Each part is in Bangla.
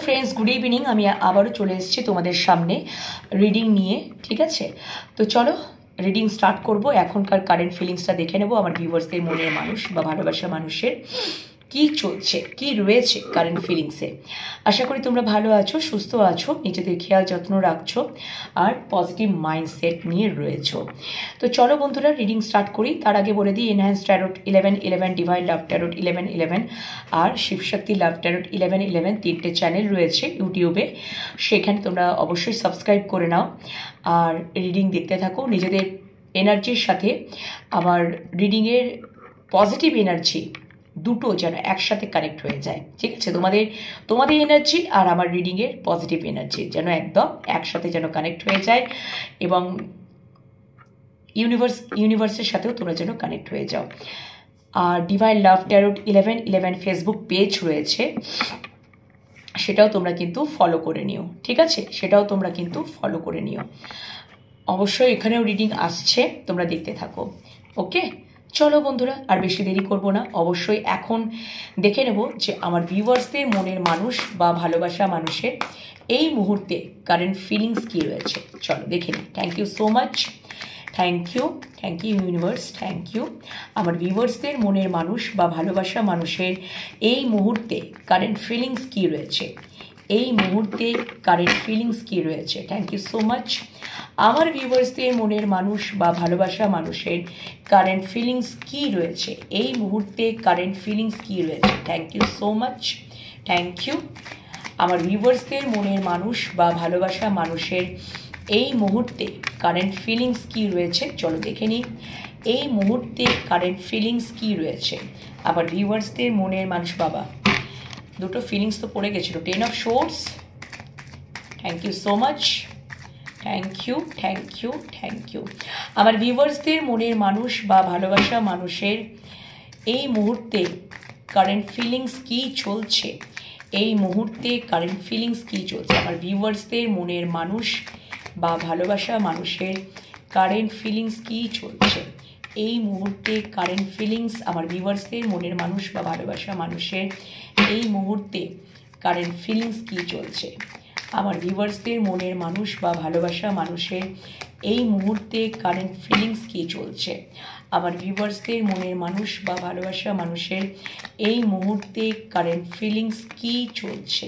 Friends, good evening. আমি আবারও চলে এসেছি তোমাদের সামনে রিডিং নিয়ে, ঠিক আছে? তো চলো রিডিং স্টার্ট করব। এখনকার কারেন্ট ফিলিংসটা দেখে নেব আমার ভিউয়ার্সদের মনের মানুষ বা ভালোবাসা মানুষের কি চলছে, কি রয়েছে কারেন্ট ফিলিংসে। আশা করি তোমরা ভালো আছো, সুস্থ আছো, নিজেদের খেয়াল যত্ন রাখছো আর পজিটিভ মাইন্ডসেট নিয়ে রয়েছো। তো চলো বন্ধুরা রিডিং স্টার্ট করি। তার আগে বলে দিই, enhance tarot 1111, divine love tarot 1111 আর শিবশক্তি লাভ ট্যারোট 1111 তিনটে চ্যানেল রয়েছে ইউটিউবে। সেখানে তোমরা অবশ্যই সাবস্ক্রাইব করে নাও আর রিডিং দেখতে থাকো। নিজেদের এনার্জির সাথে আমার রিডিংয়ের পজিটিভ এনার্জি দুটো যেন একসাথে কানেক্ট হয়ে যায়, ঠিক আছে? তোমাদের এনার্জি আর আমার রিডিংয়ের পজিটিভ এনার্জি যেন একদম একসাথে যেন কানেক্ট হয়ে যায় এবং ইউনিভার্সের সাথেও তোমরা যেন কানেক্ট হয়ে যাও। আর divine love tarot 1111 Facebook page রয়েছে, সেটাও তোমরা কিন্তু ফলো করে নিও, ঠিক আছে? সেটাও তোমরা কিন্তু ফলো করে নিও। অবশ্যই এখানেও রিডিং আসছে, তোমরা দেখতে থাকো। ওকে, চলো বন্ধুরা আর বেশি দেরি করব না। অবশ্যই এখন দেখে নেব যে আমার ভিউয়ার্সদের মনের মানুষ বা ভালোবাসা মানুষের এই মুহূর্তে কারেন্ট ফিলিংস কী রয়েছে। চলো দেখে নিই। Thank you so much, thank you universe, thank you. আমার ভিউয়ার্সদের মনের মানুষ বা ভালোবাসা মানুষের এই মুহূর্তে কারেন্ট ফিলিংস কী রয়েছে, এই মুহূর্তে কারেন্ট ফিলিংস কী রয়েছে। Thank you so much. আমার ভিউয়ার্সদের মনের মানুষ বা ভালোবাসা মানুষের কারেন্ট ফিলিংস কী রয়েছে, এই মুহূর্তে কারেন্ট ফিলিংস কী রয়েছে। Thank you so much, thank you. আমার ভিউয়ার্সদের মনের মানুষ বা ভালোবাসা মানুষের এই মুহূর্তে কারেন্ট ফিলিংস কী রয়েছে, চলো দেখে নিই। এই মুহূর্তে কারেন্ট ফিলিংস কী রয়েছে আমার ভিউয়ার্সদের মনের মানুষ। বাবা, দুটো ফিলিংস তো পড়ে গেছিলো। 10 of swords, thank you so much, thank you, thank you, thank you. আমার ভিউয়ার্সদের মনের মানুষ বা ভালোবাসা মানুষের এই মুহূর্তে কারেন্ট ফিলিংস কী চলছে, এই মুহূর্তে কারেন্ট ফিলিংস কী চলছে। আমার ভিউয়ার্সদের মনের মানুষ বা ভালোবাসা মানুষের কারেন্ট ফিলিংস কী চলছে, এই মুহূর্তে কারেন্ট ফিলিংস। আমার ভিউয়ার্সদের মনের মানুষ বা ভালোবাসা মানুষের এই মুহূর্তে কারেন্ট ফিলিংস কী চলছে। আমার ভিউয়ার্সদের মনের মানুষ বা ভালোবাসা মানুষের এই মুহূর্তে কারেন্ট ফিলিংস কী চলছে। আমার ভিউয়ার্সদের মনের মানুষ বা ভালোবাসা মানুষের এই মুহূর্তে কারেন্ট ফিলিংস কী চলছে।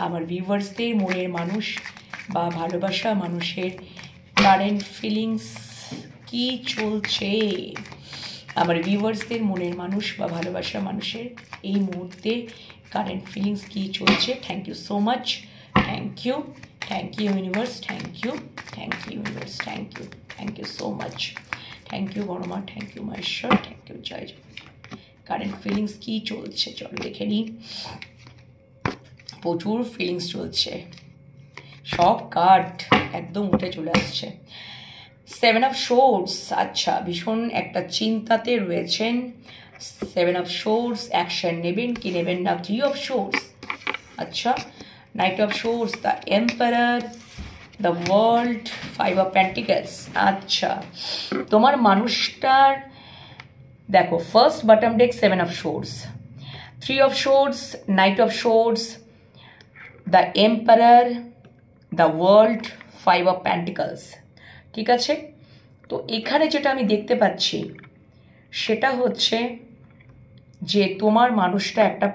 আমার ভিউয়ার্সদের মনের মানুষ বা ভালোবাসা মানুষের কারেন্ট ফিলিংস কী চলছে। আমার ভিউয়ার্সদের মনের মানুষ বা ভালোবাসা মানুষের এই মুহূর্তে কারেন্ট ফিলিংস কী চলছে। Thank you so much, thank you universe, thank you universe, thank you so much, thank you Boroma, thank you Maheshwar, thank you জয় জয়। কারেন্ট ফিলিংস কী চলছে চলো দেখে নিই। প্রচুর ফিলিংস চলছে, সব কার্ড একদম উঠে চলে আসছে। 7 অফ সোর্স, আচ্ছা ভীষণ একটা চিন্তাতে রয়েছেন। 7 অফ সোর্স, অ্যাকশন নেবেন কি নেবেন না। 3 অফ সোর্স, আচ্ছা night of swords, the emperor, the world, 5 of pentacles. আচ্ছা তোমার মানুষটার দেখো first bottom day 7 of swords, 3 of swords, night of swords, the emperor, the world, 5 of pentacles, ঠিক আছে? তো এখানে যেটা আমি দেখতে পাচ্ছি সেটা হচ্ছে যে তোমার মানুষটা একটা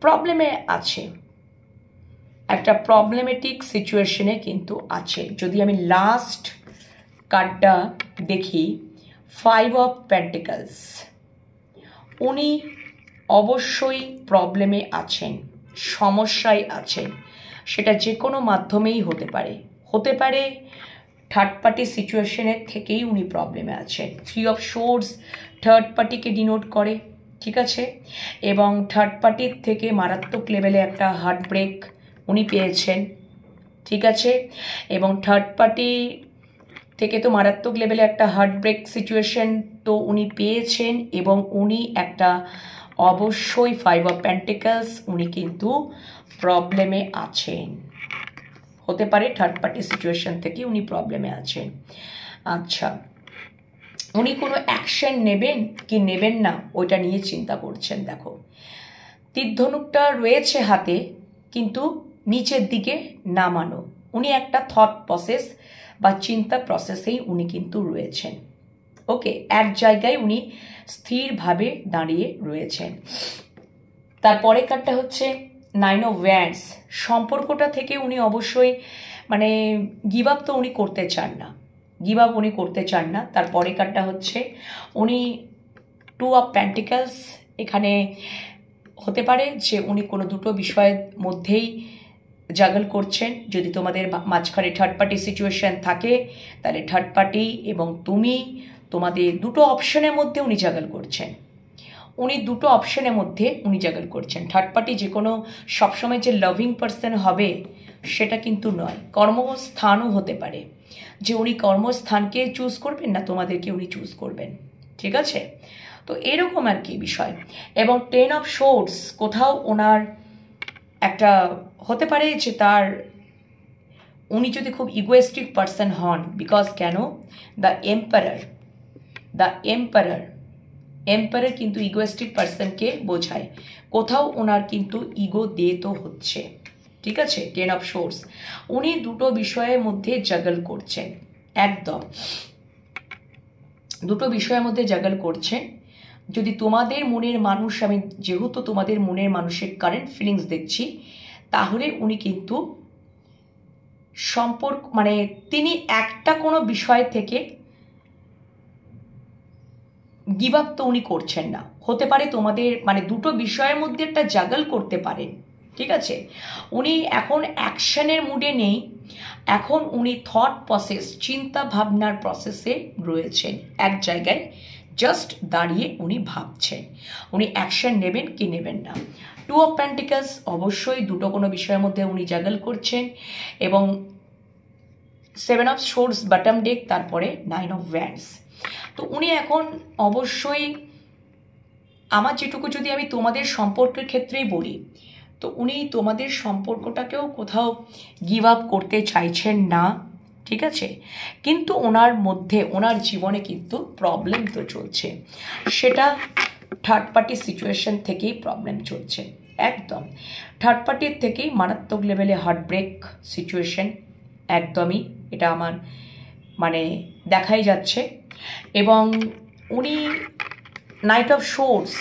প্রবলেমে আছে, একটা প্রবলেমেটিক সিচুয়েশনে কিন্তু আছে। যদি আমি লাস্ট কার্ডটা দেখি, 5 অফ পেন্টিকলস, উনি অবশ্যই প্রবলেমে আছেন, সমস্যায় আছেন। সেটা যে কোনো মাধ্যমেই হতে পারে থার্ড পার্টি সিচুয়েশনের থেকেই উনি প্রবলেমে আছেন। 3 অফ সোর্স থার্ড পার্টিকে ডিনোট করে, ঠিক আছে? এবং থার্ড পার্টির থেকে মারাত্মক লেভেলে একটা হার্ট ব্রেক উনি পেয়েছেন, ঠিক আছে? এবং থার্ড পার্টি থেকে তো মারাত্মক লেভেলে একটা হার্ট ব্রেক সিচুয়েশন তো উনি পেয়েছেন এবং উনি একটা অবশ্যই 5 অফ পেন্টিকলস, উনি কিন্তু প্রবলেমে আছেন। হতে পারে থার্ড পার্টি সিচুয়েশন থেকে উনি প্রবলেমে আছেন। আচ্ছা উনি কোনো অ্যাকশন নেবেন কি নেবেন না ওইটা নিয়ে চিন্তা করছেন। দেখো তীর ধনুকটা রয়েছে হাতে, কিন্তু নিচের দিকে নামানো। উনি একটা থট প্রসেস বা চিন্তা প্রসেসেই উনি কিন্তু রয়েছেন। ওকে, এক জায়গায় উনি স্থিরভাবে দাঁড়িয়ে রয়েছেন। তারপরে কার্ডটা হচ্ছে 9 অফ ওয়ান্ডস। সম্পর্কটা থেকে উনি অবশ্যই মানে গিভ আপ তো উনি করতে চান না, গিভ আপ উনি করতে চান না। তারপরে কার্ডটা হচ্ছে উনি 2 অফ পেন্টিকলস। এখানে হতে পারে যে উনি কোনো দুটো বিষয়ের মধ্যেই জাগল করছেন। যদি তোমাদের মাঝখানে থার্ড পার্টি সিচুয়েশন থাকে তাহলে থার্ড পার্টি এবং তুমি, তোমাদের দুটো অপশনের মধ্যে উনি জাগল করছেন। উনি দুটো অপশনের মধ্যে উনি জাগল করছেন। থার্ড পার্টি যে কোনো সবসময় যে লাভিং পার্সন হবে সেটা কিন্তু নয়। কর্মস্থানও হতে পারে যে উনি কর্মস্থানকে চুজ করবেন না তোমাদেরকে উনি চুজ করবেন। ঠিক আছে, তো এরকম আর কি বিষয়। এবং 10 অফ সোর্ডস, কোথাও ওনার একটা হতে পারে যে তার উনি যদি খুব ইগোয়েস্টিক পার্সন হন, বিকজ কেন দ্য এম্পারার কিন্তু ইগোয়েস্টিক পার্সনকে বোঝায়। কোথাও ওনার কিন্তু ইগো দিয়ে তো হচ্ছে। ঠিক আছে, 10 অফ সোর্স, উনি দুটো বিষয়ের মধ্যে জাগল করছেন, একদম দুটো বিষয়ের মধ্যে জাগল করছেন। যদি তোমাদের মনের মানুষ, আমি যেহেতু তোমাদের মনের মানুষের কারেন্ট ফিলিংস দেখছি, তাহলে উনি কিন্তু সম্পর্ক মানে তিনি একটা কোনো বিষয় থেকে গিভ আপ তো উনি করছেন না। হতে পারে তোমাদের মানে দুটো বিষয়ের মধ্যে একটা জাগল করতে পারেন। ঠিক আছে, উনি এখন অ্যাকশনের মুডে নেই, এখন উনি থট প্রসেস, চিন্তা ভাবনার প্রসেসে রয়েছেন। এক জায়গায় জাস্ট দাঁড়িয়ে উনি ভাবছেন উনি অ্যাকশন নেবেন কি নেবেন না। 2 অফ পেন্টিকলস, অবশ্যই দুটো কোনো বিষয়ের মধ্যে উনি জাগল করছেন। এবং 7 অফ সোর্স বটম ডেক, তারপরে 9 অফ ওয়ান্ডস। তো উনি এখন অবশ্যই, আমার যেটুকু যদি আমি তোমাদের সম্পর্কের ক্ষেত্রেই বলি, তো উনি তোমাদের সম্পর্কটাকেও কোথাও গিভ আপ করতে চাইছেন না। ঠিক আছে, কিন্তু ওনার মধ্যে ওনার জীবনে কিন্তু প্রবলেম তো চলছে, সেটা থার্ড পার্টি সিচুয়েশন থেকেই প্রবলেম চলছে। একদম থার্ড পার্টির থেকেই মারাত্মক লেভেলে হার্টব্রেক সিচুয়েশন, একদমই এটা আমার মানে দেখাই যাচ্ছে। এবং উনি নাইট অফ সোর্স,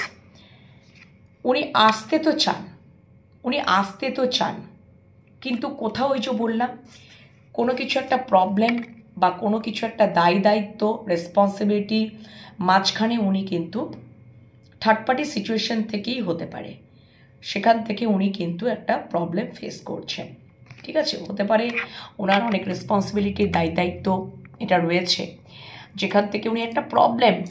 উনি আসতে তো চান, কিন্তু কোথাও ওই যে বললাম কোনো কিছু একটা প্রবলেম বা কোনো কিছু একটা দায়িত্ব রেসপন্সিবিলিটি মাঝখানে উনি কিন্তু থার্ড পার্টি সিচুয়েশন থেকেই হতে পারে, সেখান থেকে উনি কিন্তু একটা প্রবলেম ফেস করছেন। ঠিক আছে, হতে পারে ওনার অনেক রেসপন্সিবিলিটির দায়িত্ব এটা রয়েছে, যেখান থেকে উনি একটা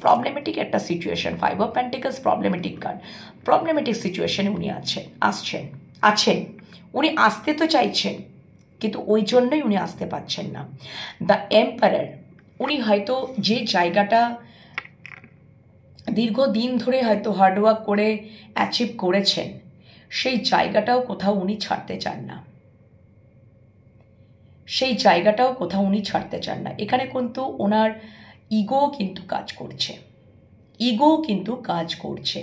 প্রবলেমেটিক একটা situation, 5 of pentacles problematic card, problematic সিচুয়েশনে উনি আছেন। উনি আসতে তো চাইছেন, কিন্তু ওই জন্যই উনি আসতে পারছেন না। দ্য এম্পারার, উনি হয়তো যে জায়গাটা দীর্ঘদিন ধরে হয়তো হার্ডওয়ার্ক করে অ্যাচিভ করেছেন, সেই জায়গাটাও কোথাও উনি ছাড়তে চান না। এখানে কিন্তু ওনার ইগো কিন্তু কাজ করছে।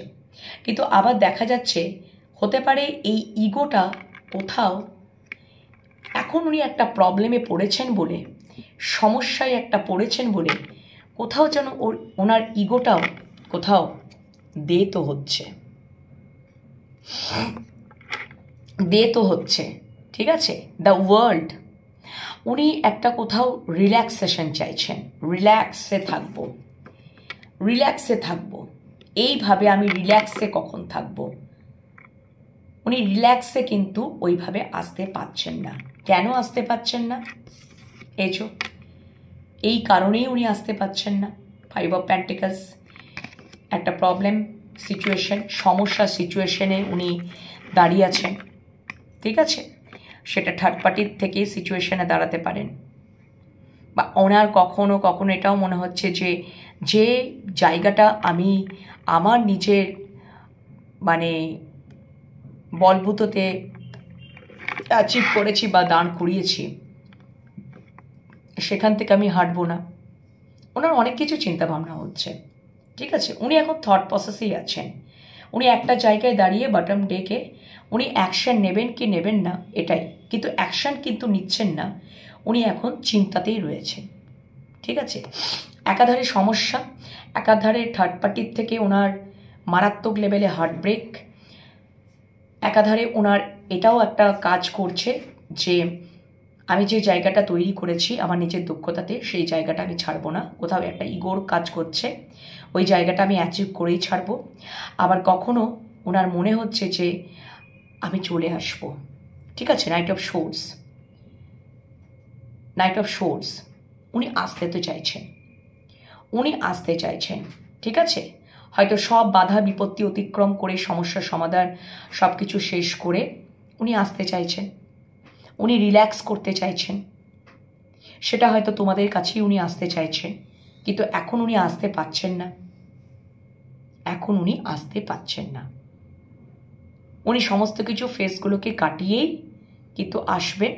কিন্তু আবার দেখা যাচ্ছে হতে পারে এই ইগোটা কোথাও এখন উনি একটা প্রবলেমে পড়েছেন বলে, সমস্যায় একটা পড়েছেন বলে কোথাও যেন ওনার ইগোটাও কোথাও দে তো হচ্ছে। ঠিক আছে, দ্য ওয়ার্ল্ড, উনি একটা কোথাও রিল্যাক্সেশন চাইছেন, রিল্যাক্সে থাকবো, এইভাবে আমি রিল্যাক্সে কখন থাকবো। উনি রিল্যাক্সে কিন্তু ওইভাবে আসতে পারছেন না। কেন আসতে পারছেন না? এই কারণেই উনি আসতে পারছেন না। 5 অফ পেন্টিকলস, একটা প্রবলেম সিচুয়েশন, সমস্যা সিচুয়েশনে উনি দাঁড়িয়ে আছেন। ঠিক আছে, সেটা থার্ড পার্টির থেকে সিচুয়েশনে দাঁড়াতে পারেন, বা ওনার কখনো এটাও মনে হচ্ছে যে জায়গাটা আমি আমার নিজের মানে বলবুতোতে অ্যাচিভ করেছি বা দান করিয়েছি, সেখান থেকে আমি হাঁটবো না। ওনার অনেক কিছু চিন্তা ভাবনা হচ্ছে। ঠিক আছে, উনি এখন থট প্রসেসেই আছেন। উনি একটা জায়গায় দাঁড়িয়ে বটম ডেকে উনি অ্যাকশন নেবেন কি নেবেন না এটাই, কিন্তু অ্যাকশন কিন্তু নিচ্ছেন না, উনি এখন চিন্তাতেই রয়েছেন। ঠিক আছে, একাধারে সমস্যা, একাধারে থার্ড পার্টির থেকে ওনার মারাত্মক লেভেলে হার্টব্রেক, একাধারে ওনার এটাও একটা কাজ করছে যে আমি যে জায়গাটা তৈরি করেছি আমার নিজের দক্ষতাতে, সেই জায়গাটা আমি ছাড়বো না, কোথাও একটা ইগোর কাজ করছে, ওই জায়গাটা আমি অ্যাচিভ করেই ছাড়বো। আবার কখনো ওনার মনে হচ্ছে যে আমি চলে আসবো। ঠিক আছে, night of swords, night of swords, উনি আসতে তো চাইছেন, উনি আসতে চাইছেন। ঠিক আছে, হয়তো সব বাধা বিপত্তি অতিক্রম করে সমস্যার সমাধান সব কিছু শেষ করে উনি আসতে চাইছেন, উনি রিল্যাক্স করতে চাইছেন, সেটা হয়তো তোমাদের কাছেই উনি আসতে চাইছেন, কিন্তু এখন উনি আসতে পাচ্ছেন না, এখন উনি আসতে পাচ্ছেন না। উনি সমস্ত কিছু ফেসগুলোকে কাটিয়েই কিন্তু আসবেন।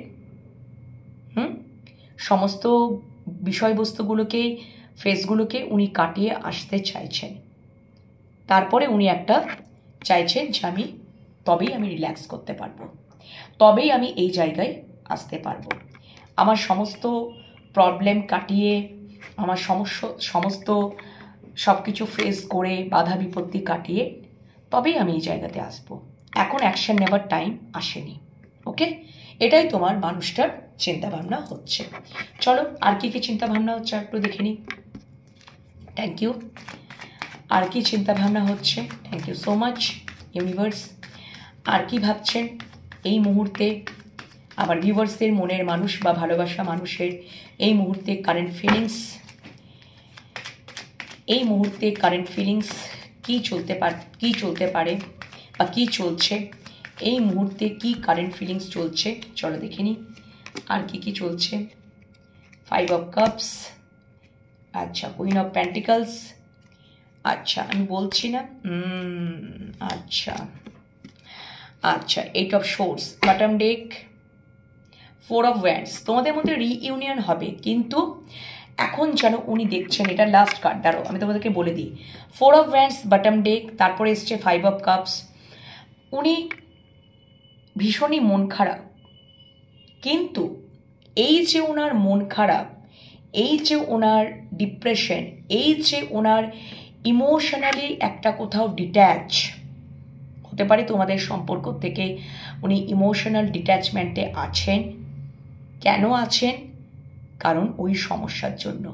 সমস্ত বিষয়বস্তুগুলোকে ফেসগুলোকে উনি কাটিয়ে আসতে চাইছেন। তারপরে উনি একটা চাইছেন যে আমি তবেই আমি রিল্যাক্স করতে পারবো, তবেই আমি এই জায়গায় আসতে পারবো, আমার সমস্ত প্রবলেম কাটিয়ে, আমার সমস্ত সব কিছু ফেস করে বাধা বিপত্তি কাটিয়ে তবেই আমি এই জায়গাতে আসবো। এখন অ্যাকশন নেবার টাইম আসেনি। ওকে, এটাই তোমার মানুষটার চিন্তাভাবনা হচ্ছে। চলো আর কি কি চিন্তাভাবনা হচ্ছে একটু দেখে নিই। Thank you. আর কি চিন্তাভাবনা হচ্ছে, thank you so much universe. আর কি ভাবছেন এই মুহূর্তে আবার ভিউয়ার্সদের মনের মানুষ বা ভালোবাসা মানুষের এই মুহূর্তে কারেন্ট ফিলিংস, এই মুহূর্তে কারেন্ট ফিলিংস কী চলতে পারে বা কী চলছে এই মুহূর্তে, কি কারেন্ট ফিলিংস চলছে চলো দেখে নিই। আর কি কি চলছে, 5 অফ কাপস, আচ্ছা কুইন অফ পেন্টিকলস, আচ্ছা আমি বলছি না, আচ্ছা আচ্ছা 8 of swords, bottom day, 4 of wands. তোমাদের মধ্যে রিইউনিয়ন হবে, কিন্তু এখন যেন উনি দেখছেন, এটা লাস্ট কার্ড, দাঁড়ো আমি তোমাদেরকে বলে দিই। 4 অফ ওয়ান্ডস, বটম ডেক, তারপরে এসছে 5 অফ কাপস। উনি ভীষণই মন খারাপ, কিন্তু এই যে ওনার মন খারাপ, এই যে ওনার ডিপ্রেশন, এই যে ওনার ইমোশনালি একটা কোথাও ডিট্যাচ হতে পারে তোমাদের সম্পর্ক থেকে, উনি ইমোশনাল ডিট্যাচমেন্টে আছেন। কেন আছেন? কারণ ওই সমস্যার জন্য,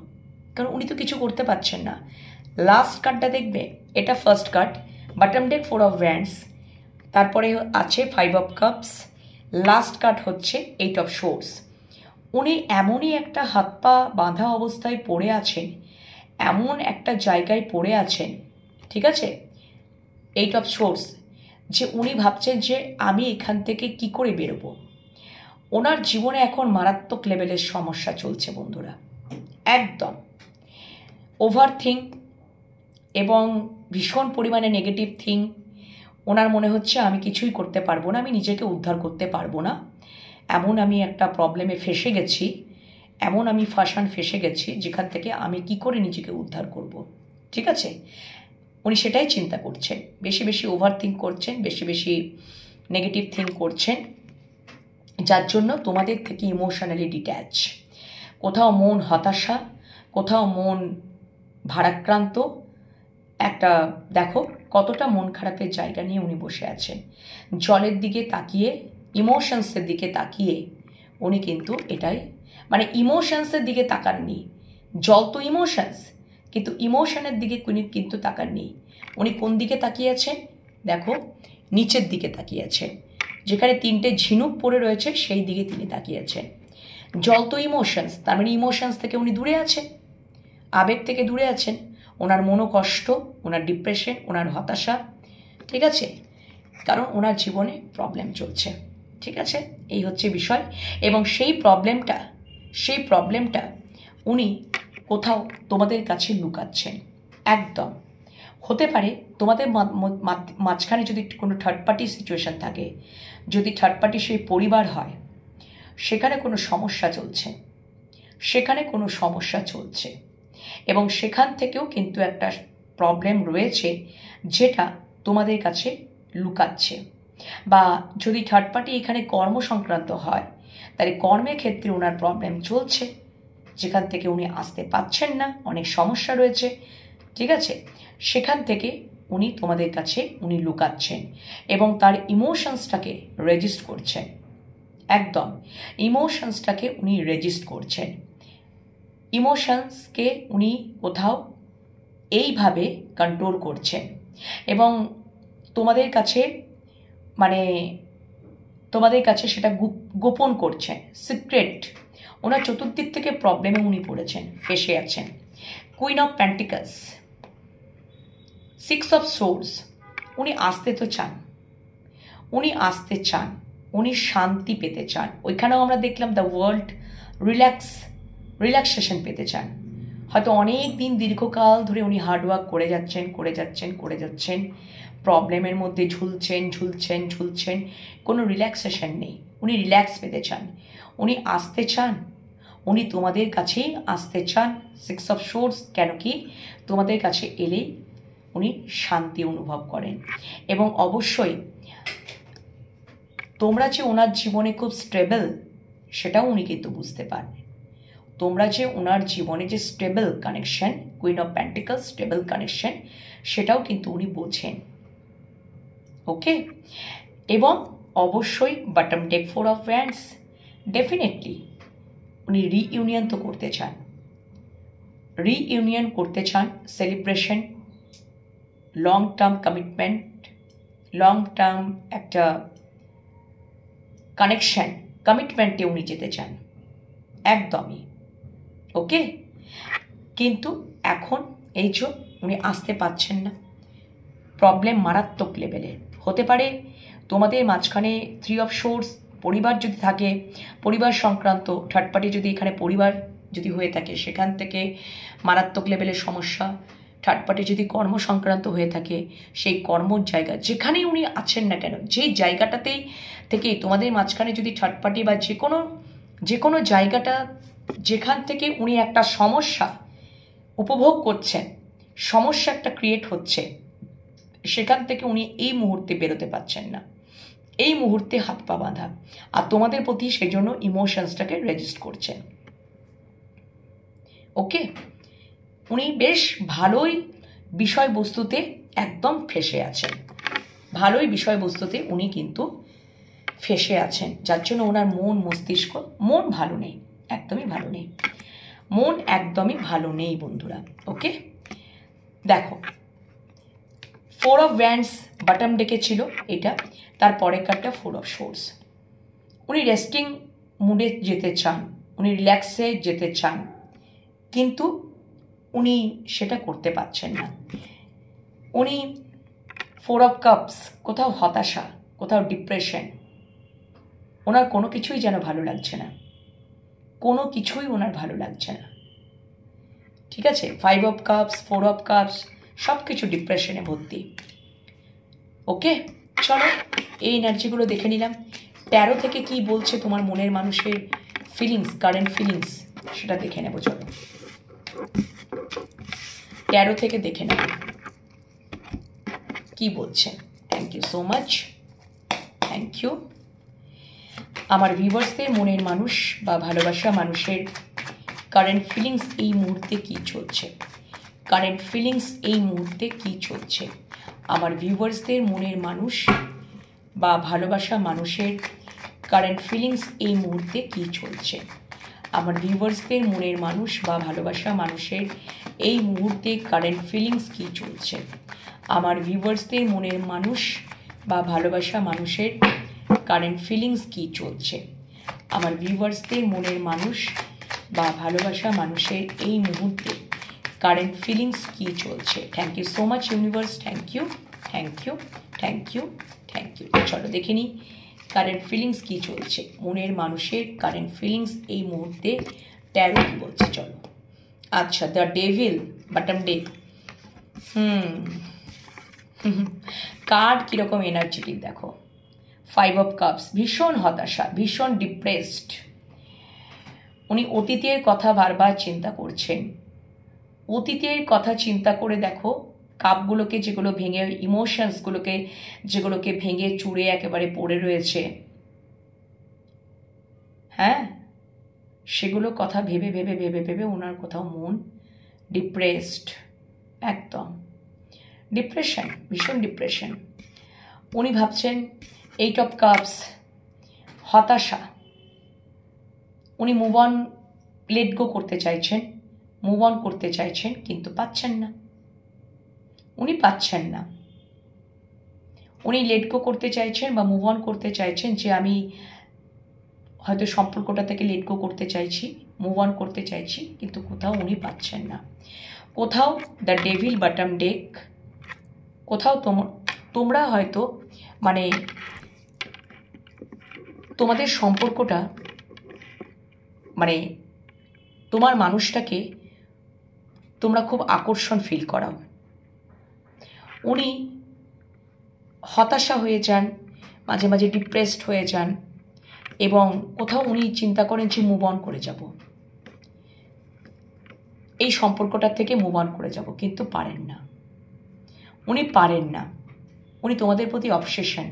কারণ উনি তো কিছু করতে পারছেন না। লাস্ট কার্ডটা দেখবে, এটা first card, bottom day 4 of wands, তারপরে আছে 5 অফ কাপস, লাস্ট কার্ড হচ্ছে 8 অফ সোর্স। উনি এমনই একটা হাত পা বাঁধা অবস্থায় পড়ে আছেন, এমন একটা জায়গায় পড়ে আছেন, ঠিক আছে, 8 অফ সোর্স, যে উনি ভাবছেন যে আমি এখান থেকে কি করে বেরোবো। ওনার জীবনে এখন মারাত্মক লেভেলের সমস্যা চলছে বন্ধুরা, একদম ওভার থিঙ্ক এবং ভীষণ পরিমাণে নেগেটিভ থিঙ্ক। ওনার মনে হচ্ছে আমি কিছুই করতে পারবো না, আমি নিজেকে উদ্ধার করতে পারবো না, এমন আমি একটা প্রবলেমে ফেসে গেছি, এমন আমি ফেসে গেছি যেখান থেকে আমি কি করে নিজেকে উদ্ধার করব। ঠিক আছে, উনি সেটাই চিন্তা করছেন, বেশি বেশি ওভার থিঙ্ক করছেন, বেশি বেশি নেগেটিভ থিঙ্ক করছেন, যার জন্য তোমাদের থেকে ইমোশনালি ডিট্যাচ, কোথাও মন হতাশা, কোথাও মন ভারাক্রান্ত, একটা দেখো কতটা মন খারাপের জায়গা নিয়ে উনি বসে আছেন, জলের দিকে তাকিয়ে, ইমোশনসের দিকে তাকিয়ে উনি কিন্তু এটাই, মানে ইমোশনসের দিকে তাকাননি, জল তো ইমোশনস, কিন্তু ইমোশনের দিকে উনি কিন্তু তাকাননি। উনি কোন দিকে তাকিয়েছেন দেখো, নিচের দিকে তাকিয়েছেন, যেখানে 3টে ঝিনুক পড়ে রয়েছে সেই দিকে তিনি তাকিয়েছেন। জল তো ইমোশনস, তার মানে ইমোশনস থেকে উনি দূরে আছেন, আবেগ থেকে দূরে আছেন। ওনার মনোকষ্ট, ওনার ডিপ্রেশন, ওনার হতাশা, ঠিক আছে, কারণ ওনার জীবনে প্রবলেম চলছে। ঠিক আছে, এই হচ্ছে বিষয়। এবং সেই প্রবলেমটা উনি কোথাও তোমাদের কাছে লুকাচ্ছেন। একদম হতে পারে তোমাদের মাঝখানে যদি কোনো থার্ড পার্টি সিচুয়েশন থাকে, যদি থার্ড পার্টি সেই পরিবার হয়, সেখানে কোনো সমস্যা চলছে, এবং সেখান থেকেও কিন্তু একটা প্রবলেম রয়েছে, যেটা তোমাদের কাছে লুকাচ্ছে। বা যদি থার্ড পার্টি এখানে কর্ম সংক্রান্ত হয়, তাহলে কর্মের ক্ষেত্রে ওনার প্রবলেম চলছে, যেখান থেকে উনি আসতে পাচ্ছেন না, অনেক সমস্যা রয়েছে, ঠিক আছে? সেখান থেকে উনি তোমাদের কাছে উনি লুকাচ্ছেন এবং তার ইমোশনসটাকে রেজিস্ট করছেন। একদম ইমোশনসটাকে উনি রেজিস্ট করছেন। ইমোশনসকে উনি কোথাও এইভাবে কন্ট্রোল করছেন এবং তোমাদের কাছে মানে তোমাদের কাছে সেটা গোপন করছেন, সিক্রেট। ওনার চতুর্দিক থেকে প্রবলেমে উনি পড়েছেন, ফেসে আছেন। Queen of pentacles, 6 of swords. উনি আসতে তো চান, উনি আসতে চান, উনি শান্তি পেতে চান। ওইখানেও আমরা দেখলাম দ্য ওয়ার্ল্ড, রিল্যাক্সেশন পেতে চান। হয়তো অনেক দিন দীর্ঘকাল ধরে উনি হার্ডওয়ার্ক করে যাচ্ছেন, প্রবলেমের মধ্যে ঝুলছেন, কোনো রিল্যাক্সেশন নেই। উনি রিল্যাক্স পেতে চান, উনি আসতে চান, উনি তোমাদের কাছেই আসতে চান। 6 অফ সোর্স, কেন কি তোমাদের কাছে এলেই উনি শান্তি অনুভব করেন। এবং অবশ্যই তোমরা যে ওনার জীবনে খুব স্টেবল, সেটাও উনি কিন্তু বুঝতে পারবেন। তোমরা যে ওনার জীবনে যে stable connection, queen of pentacles, stable connection, সেটাও কিন্তু উনি বোঝেন। ওকে, এবং অবশ্যই bottom day 4 of wands, definitely উনি রিইউনিয়ন তো করতে চান, celebration, long term commitment, long term একটা কমিটমেন্টে উনি যেতে চান একদমই। ওকে, কিন্তু এখন এই যে উনি আসতে পাচ্ছেন না, প্রবলেম মারাত্মক লেভেলে হতে পারে। তোমাদের মাঝখানে 3 অফ সোর্স, পরিবার যদি থাকে, পরিবার সংক্রান্ত, থার্ড পার্টি যদি এখানে পরিবার যদি হয়ে থাকে, সেখান থেকে মারাত্মক লেভেলের সমস্যা। থার্ড পার্টি যদি কর্ম সংক্রান্ত হয়ে থাকে, সেই কর্মর জায়গা যেখানেই উনি আছেন না কেন, যেই জায়গাটাতেই থেকে তোমাদের মাঝখানে যদি থার্ড পার্টি বা যে কোনো জায়গাটা যেখান থেকে উনি একটা সমস্যা উপভোগ করছেন, সমস্যা একটা ক্রিয়েট হচ্ছে, সেখান থেকে উনি এই মুহূর্তে বেরোতে পারছেন না, এই মুহূর্তে হাত পা বাঁধা। আর তোমাদের প্রতি সেই জন্য ইমোশনসটাকে রেজিস্ট করছেন। ওকে, উনি বেশ ভালোই বিষয়বস্তুতে একদম ফেসে আছেন, ভালোই বিষয়বস্তুতে উনি কিন্তু ফেসে আছেন, যার জন্য ওনার মন ভালো নেই, একদমই ভালো নেই, মন একদমই ভালো নেই বন্ধুরা। ওকে, দেখো 4 অফ ওয়ান্ডস বটম ডেকে ছিল এটা, তারপরে কার্ডটা 4 অফ সোর্স। উনি রেস্টিং মুডে যেতে চান, উনি রিল্যাক্সে যেতে চান, কিন্তু উনি সেটা করতে পারছেন না। উনি 4 অফ কাপস, কোথাও হতাশা, কোথাও ডিপ্রেশন, ওনার কোনো কিছুই যেন ভালো লাগছে না, কোনো কিছুই ওনার ভালো লাগছে না, ঠিক আছে? 5 অফ কাপস, 4 অফ কাপস, সব কিছু ডিপ্রেশনে ভর্তি। ওকে, চলো এই এনার্জিগুলো দেখে নিলাম। 13 থেকে কি বলছে তোমার মনের মানুষের ফিলিংস, কারেন্ট ফিলিংস, সেটা দেখে নেব। চলো 13 থেকে দেখে নেব কি বলছে। Thank you so much, thank you. আমার ভিউয়ার্সদের মনের মানুষ বা ভালোবাসা মানুষের কারেন্ট ফিলিংস এই মুহূর্তে কি চলছে, কারেন্ট ফিলিংস এই মুহূর্তে কি চলছে। আমার ভিউয়ার্সদের মনের মানুষ বা ভালোবাসা মানুষের কারেন্ট ফিলিংস এই মুহূর্তে কি চলছে। আমার ভিউয়ার্সদের মনের মানুষ বা ভালোবাসা মানুষের এই মুহূর্তে কারেন্ট ফিলিংস কি চলছে। আমার ভিউয়ার্সদের মনের মানুষ বা ভালোবাসা মানুষের কারেন্ট ফিলিংস কি চলছে। আমার ভিউয়ার্সদের মনের মানুষ বা ভালোবাসা মানুষের এই মুহূর্তে কারেন্ট ফিলিংস কি চলছে। Thank you so much universe, thank you, thank you, thank you, thank you. চলো দেখে নিই কারেন্ট ফিলিংস কি চলছে, মনের মানুষের কারেন্ট ফিলিংস এই মুহূর্তে 13 কি বলছে। চলো, আচ্ছা, the devil bottom day. Card কীরকম এনার্জেটিক দেখো। 5 অফ কাপস, ভীষণ হতাশা, ভীষণ ডিপ্রেসড। উনি অতীতের কথা বারবার চিন্তা করছেন, অতীতের কথা চিন্তা করে দেখো কাপগুলোকে যেগুলো ভেঙে, ইমোশনসগুলোকে যেগুলোকে ভেঙে চুরে একেবারে পড়ে রয়েছে, হ্যাঁ, সেগুলো কথা ভেবে ভেবে ভেবে ভেবে ওনার কোথাও মন ডিপ্রেসড, একদম ডিপ্রেশন, ভীষণ ডিপ্রেশন। উনি ভাবছেন 8 অফ কাপস, হতাশা। উনি মুভ অন, লেট গো করতে চাইছেন, মুভ অন করতে চাইছেন, কিন্তু পাচ্ছেন না। উনি পাচ্ছেন না। উনি লেট গো করতে চাইছেন বা মুভ অন করতে চাইছেন, যে আমি হয়তো সম্পর্কটা থেকে লেট গো করতে চাইছি, মুভ অন করতে চাইছি, কিন্তু কোথাও উনি পাচ্ছেন না। কোথাও দ্য ডেভিল বটম ডেক, কোথাও তোমরা হয়তো মানে তোমাদের সম্পর্কটা মানে তোমার মানুষটাকে তোমরা খুব আকর্ষণ ফিল করাও। উনি হতাশা হয়ে যান, মাঝে মাঝে ডিপ্রেসড হয়ে যান, এবং কোথাও উনি চিন্তা করেন যে মুভ অন করে যাব, এই সম্পর্কটার থেকে মুভ অন করে যাব, কিন্তু পারেন না। উনি পারেন না। উনি তোমাদের প্রতি অবসেশন,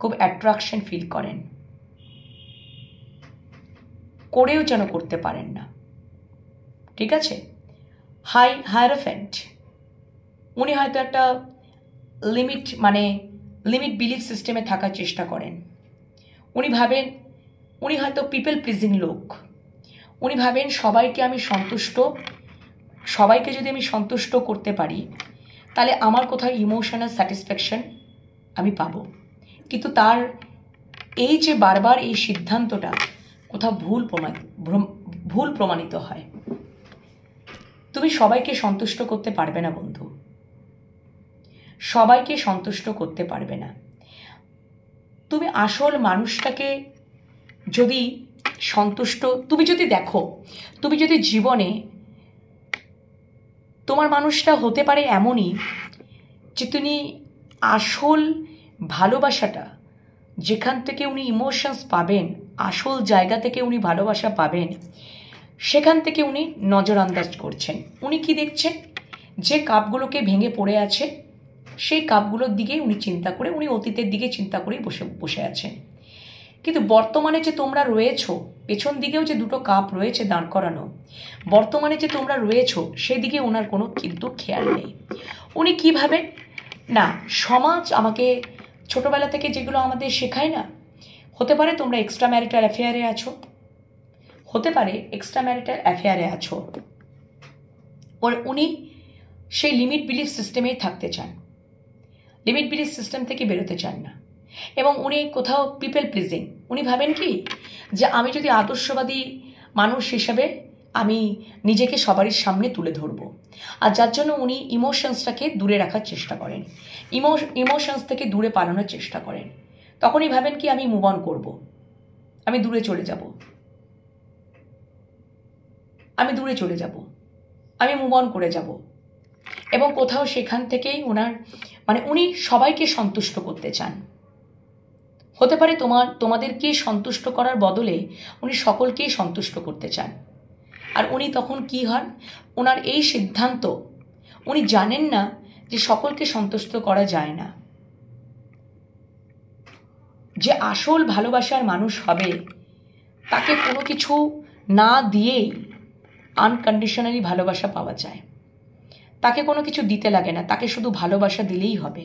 খুব অ্যাট্রাকশন ফিল করেন, করেও যেন করতে পারেন না। ঠিক আছে? হায়ারোফেন্ট, উনি হয়তো একটা লিমিট বিলিফ সিস্টেমে থাকার চেষ্টা করেন। উনি ভাবেন, উনি হয়তো পিপল প্লিজিং লোক। উনি ভাবেন সবাইকে যদি আমি সন্তুষ্ট করতে পারি, তাহলে আমার কোথাও ইমোশনাল স্যাটিসফ্যাকশন আমি পাবো। কিন্তু তার এই যে বারবার এই সিদ্ধান্তটা কোথাও ভুল প্রমাণিত হয়। তুমি সবাইকে সন্তুষ্ট করতে পারবে না বন্ধু, সবাইকে সন্তুষ্ট করতে পারবে না। তুমি আসল মানুষটাকে যদি তুমি যদি দেখো, তুমি যদি জীবনে তোমার মানুষটা হতে পারে এমনই যে তুমি আসল ভালোবাসাটা যেখান থেকে উনি ইমোশনস পাবেন, আসল জায়গা থেকে উনি ভালোবাসা পাবেন, সেখান থেকে উনি নজরআন্দাজ করছেন। উনি কি দেখছেন? যে কাপগুলোকে ভেঙে পড়ে আছে, সেই কাপগুলোর দিকে উনি চিন্তা করে, উনি অতীতের দিকে চিন্তা করেই বসে আছেন। কিন্তু বর্তমানে যে তোমরা রয়েছো, পেছন দিকেও যে দুটো কাপ রয়েছে দাঁড় করানো, বর্তমানে যে তোমরা রয়েছো সেদিকে ওনার কোনো কিন্তু খেয়াল নেই। উনি কি ভাবেন? না, সমাজ আমাকে ছোটবেলা থেকে যেগুলো আমাদের শেখায় না, হতে পারে তোমরা এক্সট্রা ম্যারিটাল অ্যাফেয়ারে আছো, হতে পারে এক্সট্রা ম্যারিটাল অ্যাফেয়ারে আছো, উনি সেই লিমিট বিলিফ সিস্টেমেই থাকতে চান, লিমিট বিলিফ সিস্টেম থেকে বেরোতে চান না। এবং উনি কোথাও পিপল প্লিজিং, উনি ভাবেন কি যে আমি যদি আদর্শবাদী মানুষ হিসাবে আমি নিজেকে সবারই সামনে তুলে ধরবো, আর যার জন্য উনি ইমোশনসটাকে দূরে রাখার চেষ্টা করেন, ইমোশনস থেকে দূরে পালানোর চেষ্টা করেন। তখনই ভাবেন কি আমি মুভ অন করবো, আমি দূরে চলে যাব, আমি মুভ অন করে যাব। এবং কোথাও সেখান থেকেই উনি সবাইকে সন্তুষ্ট করতে চান। হতে পারে তোমাদেরকে সন্তুষ্ট করার বদলে উনি সকলকেই সন্তুষ্ট করতে চান। আর উনি তখন কি হন? ওনার এই সিদ্ধান্ত, উনি জানেন না যে সকলকে সন্তুষ্ট করা যায় না। যে আসল ভালোবাসার মানুষ হবে, তাকে কোনো কিছু না দিয়েই আনকন্ডিশনালি ভালোবাসা পাওয়া যায়। তাকে কোনো কিছু দিতে লাগে না, তাকে শুধু ভালোবাসা দিলেই হবে।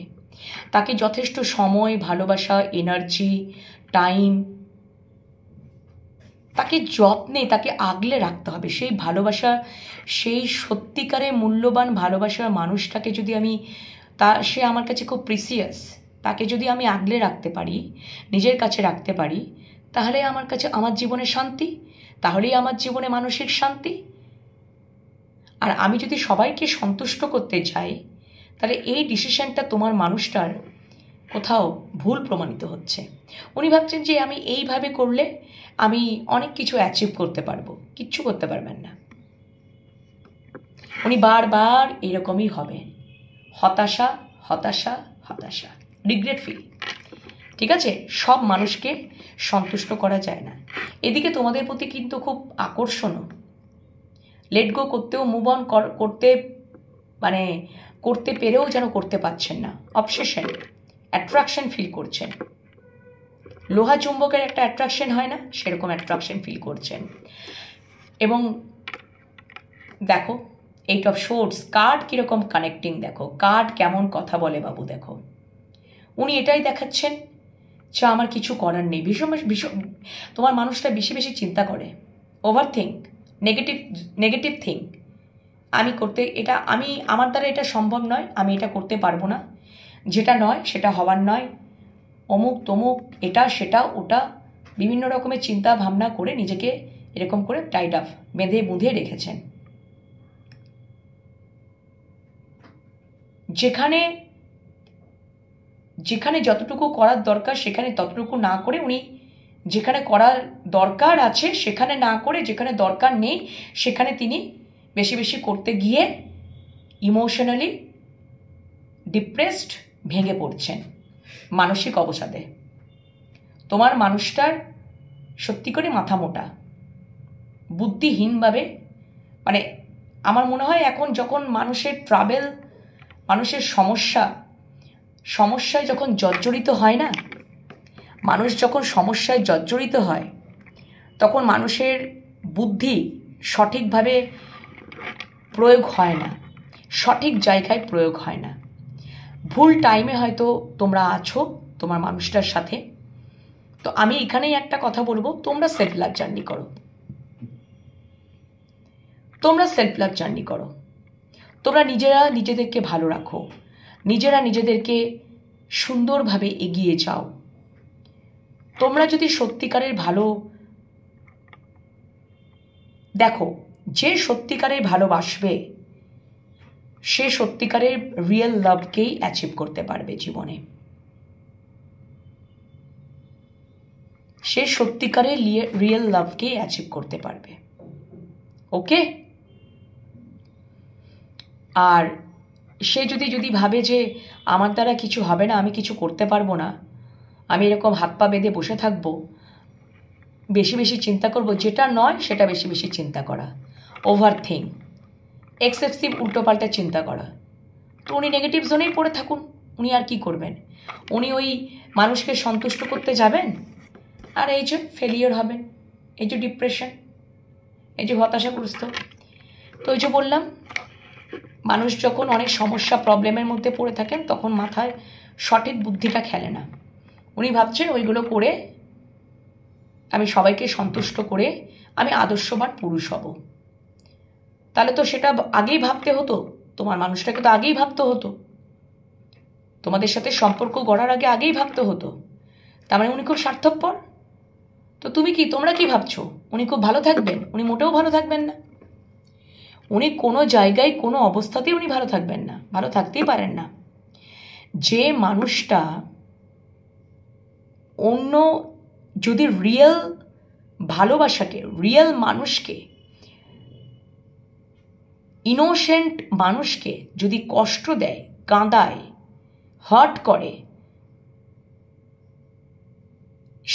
তাকে যথেষ্ট সময়, ভালোবাসা, এনার্জি, টাইম, তাকে যত্নে, তাকে আগলে রাখতে হবে। সেই ভালোবাসা, সেই সত্যিকারের মূল্যবান ভালোবাসার মানুষটাকে যদি সে আমার কাছে খুব প্রিসিয়াস, তাকে যদি আমি আগলে রাখতে পারি, নিজের কাছে রাখতে পারি, তাহলে আমার জীবনে শান্তি, তাহলেই আমার জীবনে মানসিক শান্তি। আর আমি যদি সবাইকে সন্তুষ্ট করতে চাই, তাহলে এই ডিসিশনটা তোমার মানুষটার কোথাও ভুল প্রমাণিত হচ্ছে। উনি ভাবছেন যে আমি এইভাবে করলে আমি অনেক কিছু অ্যাচিভ করতে পারবো, কিচ্ছু করতে পারবেন না। উনি বারবার এরকমই হবে, হতাশা, হতাশা, হতাশা, রিগ্রেট ফিল। ঠিক আছে? সব মানুষকে সন্তুষ্ট করা যায় না। এদিকে তোমাদের প্রতি কিন্তু খুব আকর্ষণও, লেট গো করতেও, মুভ অন করতে পেরেও যেন করতে পারছেন না, অবসেশন, অ্যাট্রাকশন ফিল করছেন। লোহা চুম্বকের একটা অ্যাট্রাকশন হয় না, সেরকম অ্যাট্রাকশন ফিল করছেন। এবং দেখো 8 অফ সোর্ডস কার্ড কীরকম কানেক্টিং, দেখো কার্ড কেমন কথা বলে বাবু। দেখো উনি এটাই দেখাচ্ছেন যে আমার কিছু করার নেই। ভীষণ ভীষণ তোমার মানুষটা বেশি বেশি চিন্তা করে, ওভার থিঙ্ক, নেগেটিভ থিঙ্ক। আমি করতে এটা আমার দ্বারা এটা সম্ভব নয়, আমি এটা করতে পারবো না, যেটা নয় সেটা হওয়ার নয়, অমুক তমুক, এটা সেটা ওটা, বিভিন্ন রকমের চিন্তা ভাবনা করে নিজেকে এরকম করে টাইড আপ বেঁধে বুঁধে রেখেছেন। যেখানে যেখানে যতটুকু করার দরকার সেখানে ততটুকু না করে উনি যেখানে করার দরকার আছে সেখানে না করে, যেখানে দরকার নেই সেখানে তিনি বেশি বেশি করতে গিয়ে ইমোশনালি ডিপ্রেসড, ভেঙে পড়ছেন মানসিক অবসাদে। তোমার মানুষটার সত্যি করে মাথা মোটা, বুদ্ধিহীনভাবে, মানে আমার মনে হয় এখন যখন মানুষের ট্রাভেল, মানুষের সমস্যায় যখন জর্জরিত হয় না, মানুষ যখন সমস্যায় জর্জরিত হয় তখন মানুষের বুদ্ধি সঠিকভাবে প্রয়োগ হয় না, সঠিক জায়গায় প্রয়োগ হয় না। ভুল টাইমে হয়তো তোমরা আছো তোমার মানুষটার সাথে। তো আমি এখানেই একটা কথা বলবো, তোমরা সেলফ লাভ জার্নি করো, তোমরা সেলফ লাভ জার্নি করো, তোমরা নিজেরা নিজেদেরকে ভালো রাখো, নিজেরা নিজেদেরকে সুন্দরভাবে এগিয়ে যাও। তোমরা যদি সত্যিকারের ভালো, দেখো যে সত্যিকারের ভালোবাসবে সে সত্যিকারের রিয়েল লাভকেই অ্যাচিভ করতে পারবে জীবনে। সে সত্যিকারের রিয়েল লাভকেই অ্যাচিভ করতে পারবে। ওকে? আর সে যদি ভাবে যে আমার দ্বারা কিছু হবে না, আমি কিছু করতে পারবো না, আমি এরকম হাত পা বেঁধে বসে থাকবো, বেশি বেশি চিন্তা করব, যেটা নয় সেটা বেশি বেশি চিন্তা করা, ওভার থিঙ্ক, এক্সেসিভ উল্টোপাল্টা চিন্তা করা, তো উনি নেগেটিভ জোনেই পড়ে থাকুন। উনি আর কি করবেন? উনি ওই মানুষকে সন্তুষ্ট করতে যাবেন আর এই যে ফেলিওর হবেন, এই যে ডিপ্রেশন, এই যে হতাশাগ্রস্ত। তো ওই যে বললাম, মানুষ যখন অনেক সমস্যা প্রবলেমের মধ্যে পড়ে থাকেন তখন মাথায় সঠিক বুদ্ধিটা খেলে না। উনি ভাবছেন ওইগুলো করে আমি সবাইকে সন্তুষ্ট করে আমি আদর্শবান পুরুষ হব। তাহলে তো সেটা আগেই ভাবতে হতো, তোমার মানুষটাকে তো আগেই ভাবতে হতো, তোমাদের সাথে সম্পর্ক গড়ার আগেই ভাবতে হতো। তার মানে উনি খুব স্বার্থপর। তো তোমরা কি ভাবছো উনি খুব ভালো থাকবেন? উনি মোটেও ভালো থাকবেন না। উনি কোনো জায়গায় কোনো অবস্থাতেই উনি ভালো থাকবেন না, ভালো থাকতেই পারেন না। যে মানুষটা অন্য যদি রিয়েল ভালোবাসাকে, রিয়েল মানুষকে, ইনোসেন্ট মানুষকে যদি কষ্ট দেয়, কাঁদায়, হার্ট করে,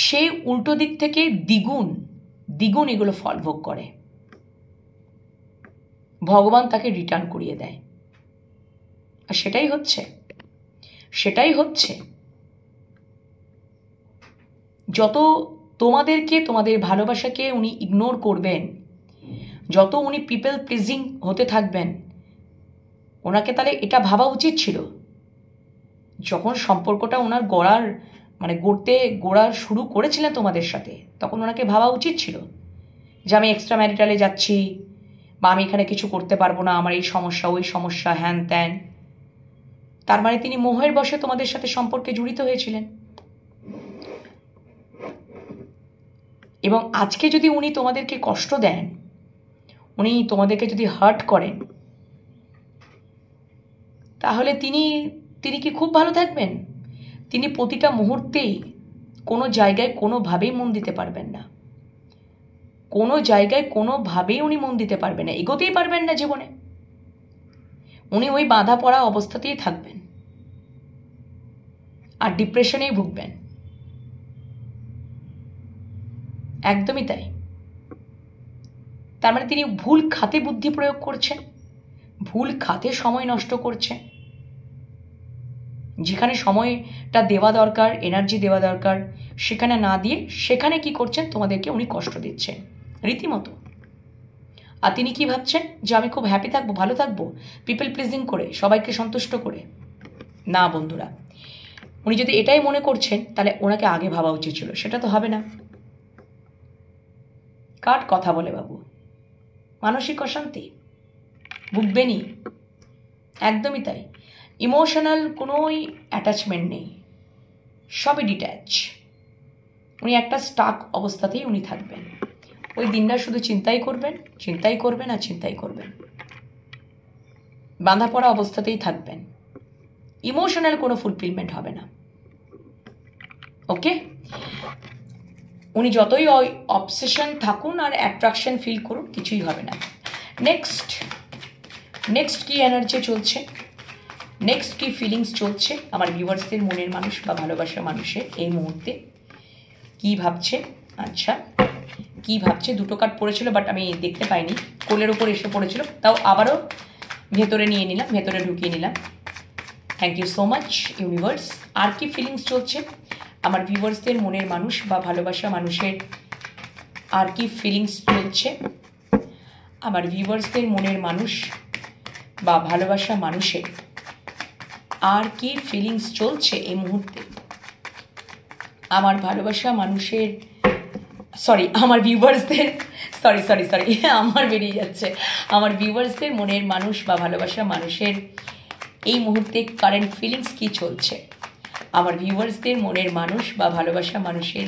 সে উল্টো দিক থেকে দ্বিগুণ এগুলো ফল ভোগ করে। ভগবান তাকে রিটার্ন করিয়ে দেয়। আর সেটাই হচ্ছে যত তোমাদেরকে, তোমাদের ভালোবাসাকে উনি ইগনোর করবেন, যত উনি পিপল প্লিজিং হতে থাকবেন, ওনাকে তাহলে এটা ভাবা উচিত ছিল যখন সম্পর্কটা ওনার গড়া শুরু করেছিলেন তোমাদের সাথে, তখন ওনাকে ভাবা উচিত ছিল যে আমি এক্সট্রা ম্যারিটালে যাচ্ছি, বা আমি এখানে কিছু করতে পারবো না, আমার এই সমস্যা ওই সমস্যা, হ্যান ত্যান। তার মানে তিনি মোহের বশে তোমাদের সাথে সম্পর্কে জড়িত হয়েছিলেন। এবং আজকে যদি উনি তোমাদেরকে কষ্ট দেন, উনি তোমাদেরকে যদি হার্ট করেন, তাহলে তিনি কি খুব ভালো থাকবেন? তিনি প্রতিটা মুহূর্তেই কোনো জায়গায় কোনোভাবেই মন দিতে পারবেন না, কোনো জায়গায় কোনোভাবেই উনি মন দিতে পারবেন না, এগোতেই পারবেন না জীবনে। উনি ওই বাঁধা পড়া অবস্থাতেই থাকবেন আর ডিপ্রেশনেই ভুগবেন। একদমই তাই। তার মানে তিনি ভুল খাতে বুদ্ধি প্রয়োগ করছেন, ভুল খাতে সময় নষ্ট করছেন। যেখানে সময়টা দেওয়া দরকার, এনার্জি দেওয়া দরকার, সেখানে না দিয়ে সেখানে কি করছেন, তোমাদেরকে উনি কষ্ট দিচ্ছেন রীতিমতো। আর তিনি কি ভাবছেন যে আমি খুব হ্যাপি থাকবো, ভালো থাকবো পিপল প্লিজিং করে, সবাইকে সন্তুষ্ট করে। না বন্ধুরা, উনি যদি এটাই মনে করছেন তাহলে ওনাকে আগে ভাবা উচিত ছিল, সেটা তো হবে না। কার কথা বলে বাবু, মানসিক অশান্তি ভুগবেনই, একদমই তাই। ইমোশনাল কোনোই অ্যাটাচমেন্ট নেই, সবই ডিট্যাচ। উনি একটা স্টাক অবস্থাতেই উনি থাকবেন, ওই দিনটা শুধু চিন্তাই করবেন, চিন্তাই করবেন আর চিন্তাই করবেন, বাঁধা পড়া অবস্থাতেই থাকবেন। ইমোশনাল কোনো ফুলফিলমেন্ট হবে না। ওকে, উনি যতই অবসেশন থাকুন আর অ্যাট্রাকশন ফিল করুন, কিছুই হবে না। নেক্সট কি এনার্জি চলছে, নেক্সট কি ফিলিংস চলছে আমার ভিউয়ার্সদের মনের মানুষ বা ভালোবাসার মানুষের এই মুহূর্তে কি ভাবছে? আচ্ছা, কি ভাবছে? দুটো কার্ড পড়েছিল বাট আমি দেখতে পাইনি, কোলের ওপর এসে পড়েছিল, তাও আবারও ভেতরে নিয়ে নিলাম, ভেতরে ঢুকিয়ে নিলাম। Thank you so much universe. আর কি ফিলিংস চলছে আমার ভিউয়ার্সদের মনের মানুষ বা ভালোবাসা মানুষের? আর কি ফিলিংস চলছে আমার ভিউয়ার্সদের মনের মানুষ বা ভালোবাসা মানুষের? আর কি ফিলিংস চলছে এই মুহূর্তে আমার ভালোবাসা মানুষের, সরি আমার ভিউয়ার্সদের, সরি আমার বেরিয়ে যাচ্ছে, আমার ভিউয়ার্সদের মনের মানুষ বা ভালোবাসা মানুষের এই মুহূর্তে কারেন্ট ফিলিংস কি চলছে? আমার ভিউয়ার্সদের মনের মানুষ বা ভালোবাসা মানুষের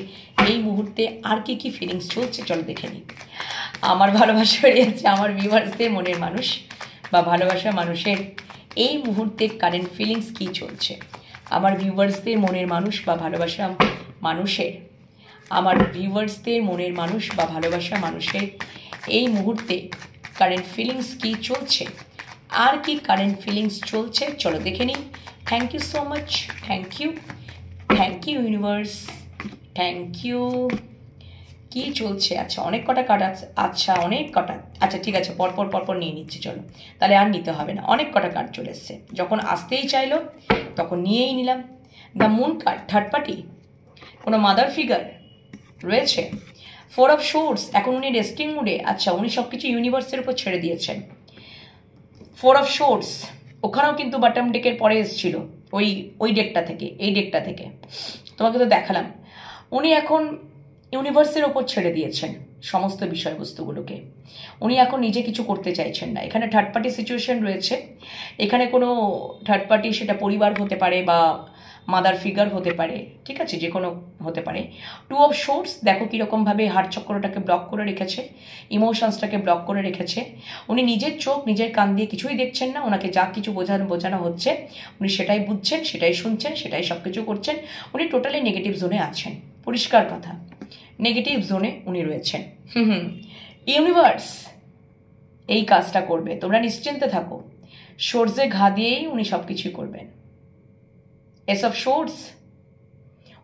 এই মুহূর্তে আর কি কি ফিলিংস চলছে চলো দেখে নিই। আমার ভালোবাসা বেরিয়ে যাচ্ছে, আমার ভিউয়ার্সদের মনের মানুষ বা ভালোবাসা মানুষের এই মুহূর্তে কারেন্ট ফিলিংস কি চলছে? আমার ভিউয়ার্সদের মনের মানুষ বা ভালোবাসা মানুষের, আমার ভিউয়ার্সদের মনের মানুষ বা ভালোবাসা মানুষের এই মুহূর্তে কারেন্ট ফিলিংস কি চলছে? আর কি কারেন্ট ফিলিংস চলছে চলো দেখে নিই। Thank you so much, thank you universe, thank you. কি চলছে? আচ্ছা অনেক কটা কার্ড আছে, আচ্ছা অনেক কটা, আচ্ছা ঠিক আছে পরপর নিয়ে নিচ্ছি চলো, তাহলে আর নিতে হবে না। অনেক কটা কার্ড চলে এসছে, যখন আসতেই চাইলো তখন নিয়েই নিলাম। The moon card, third party, কোনো মাদার ফিগার রয়েছে। 4 অফ সোর্স, এখন উনি রেস্টিং মুডে, আচ্ছা উনি সব কিছু ইউনিভার্সের উপর ছেড়ে দিয়েছেন। 4 অফ সোর্স ওখানেও কিন্তু বটম ডেকের পরে এসেছিল, ওই ডেকটা থেকে, এই ডেকটা থেকে তোমাকে তো দেখালাম। উনি এখন ইউনিভার্সের ওপর ছেড়ে দিয়েছেন সমস্ত বিষয়বস্তুগুলোকে, উনি এখন নিজে কিছু করতে চাইছেন না। এখানে থার্ড পার্টি সিচুয়েশন রয়েছে, এখানে কোনো থার্ড পার্টি, সেটা পরিবার হতে পারে বা মাদার ফিগার হতে পারে, ঠিক আছে, যে কোনো হতে পারে। 2 অফ সোর্স, দেখো কীরকমভাবে হার্ট চক্রটাকে ব্লক করে রেখেছে, ইমোশনসটাকে ব্লক করে রেখেছে। উনি নিজের চোখ নিজের কান দিয়ে কিছুই দেখছেন না, ওনাকে যা কিছু বোঝানো হচ্ছে উনি সেটাই বুঝছেন, সেটাই শুনছেন, সেটাই সব কিছু করছেন। উনি টোটালি নেগেটিভ জোনে আছেন, পরিষ্কার কথা, নেগেটিভ জোনে উনি রয়েছেন। ইউনিভার্স এই কাজটা করবে, তোমরা নিশ্চিন্তে থাকো। সোর্সে ঘা দিয়েই উনি সব কিছুই করবেন। এস অফ সোর্স,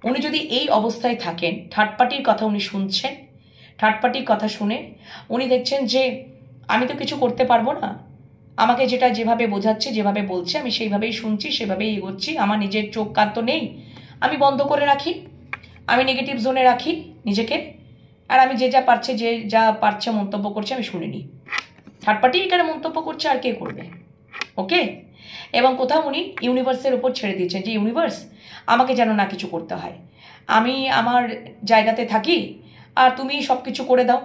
উনি যদি এই অবস্থায় থাকেন, থার্ড পার্টির কথা উনি শুনছেন, থার্ড পার্টির কথা শুনে উনি দেখছেন যে আমি তো কিছু করতে পারবো না, আমাকে যেটা যেভাবে বোঝাচ্ছে, যেভাবে বলছে আমি সেইভাবেই শুনছি, সেভাবেই এগোচ্ছি, আমার নিজের চোখ কান তো নেই, আমি বন্ধ করে রাখি, আমি নেগেটিভ জোনে রাখি নিজেকে, আর আমি যে যা পারছে মন্তব্য করছে আমি শুনিনি। থার্ড পার্টি এখানে মন্তব্য করছে, আর কে করবে? ওকে, এবং কোথাও উনি ইউনিভার্সের উপর ছেড়ে দিয়েছেন যে ইউনিভার্স আমাকে যেন না কিছু করতে হয়, আমি আমার জায়গাতে থাকি আর তুমি সব কিছু করে দাও,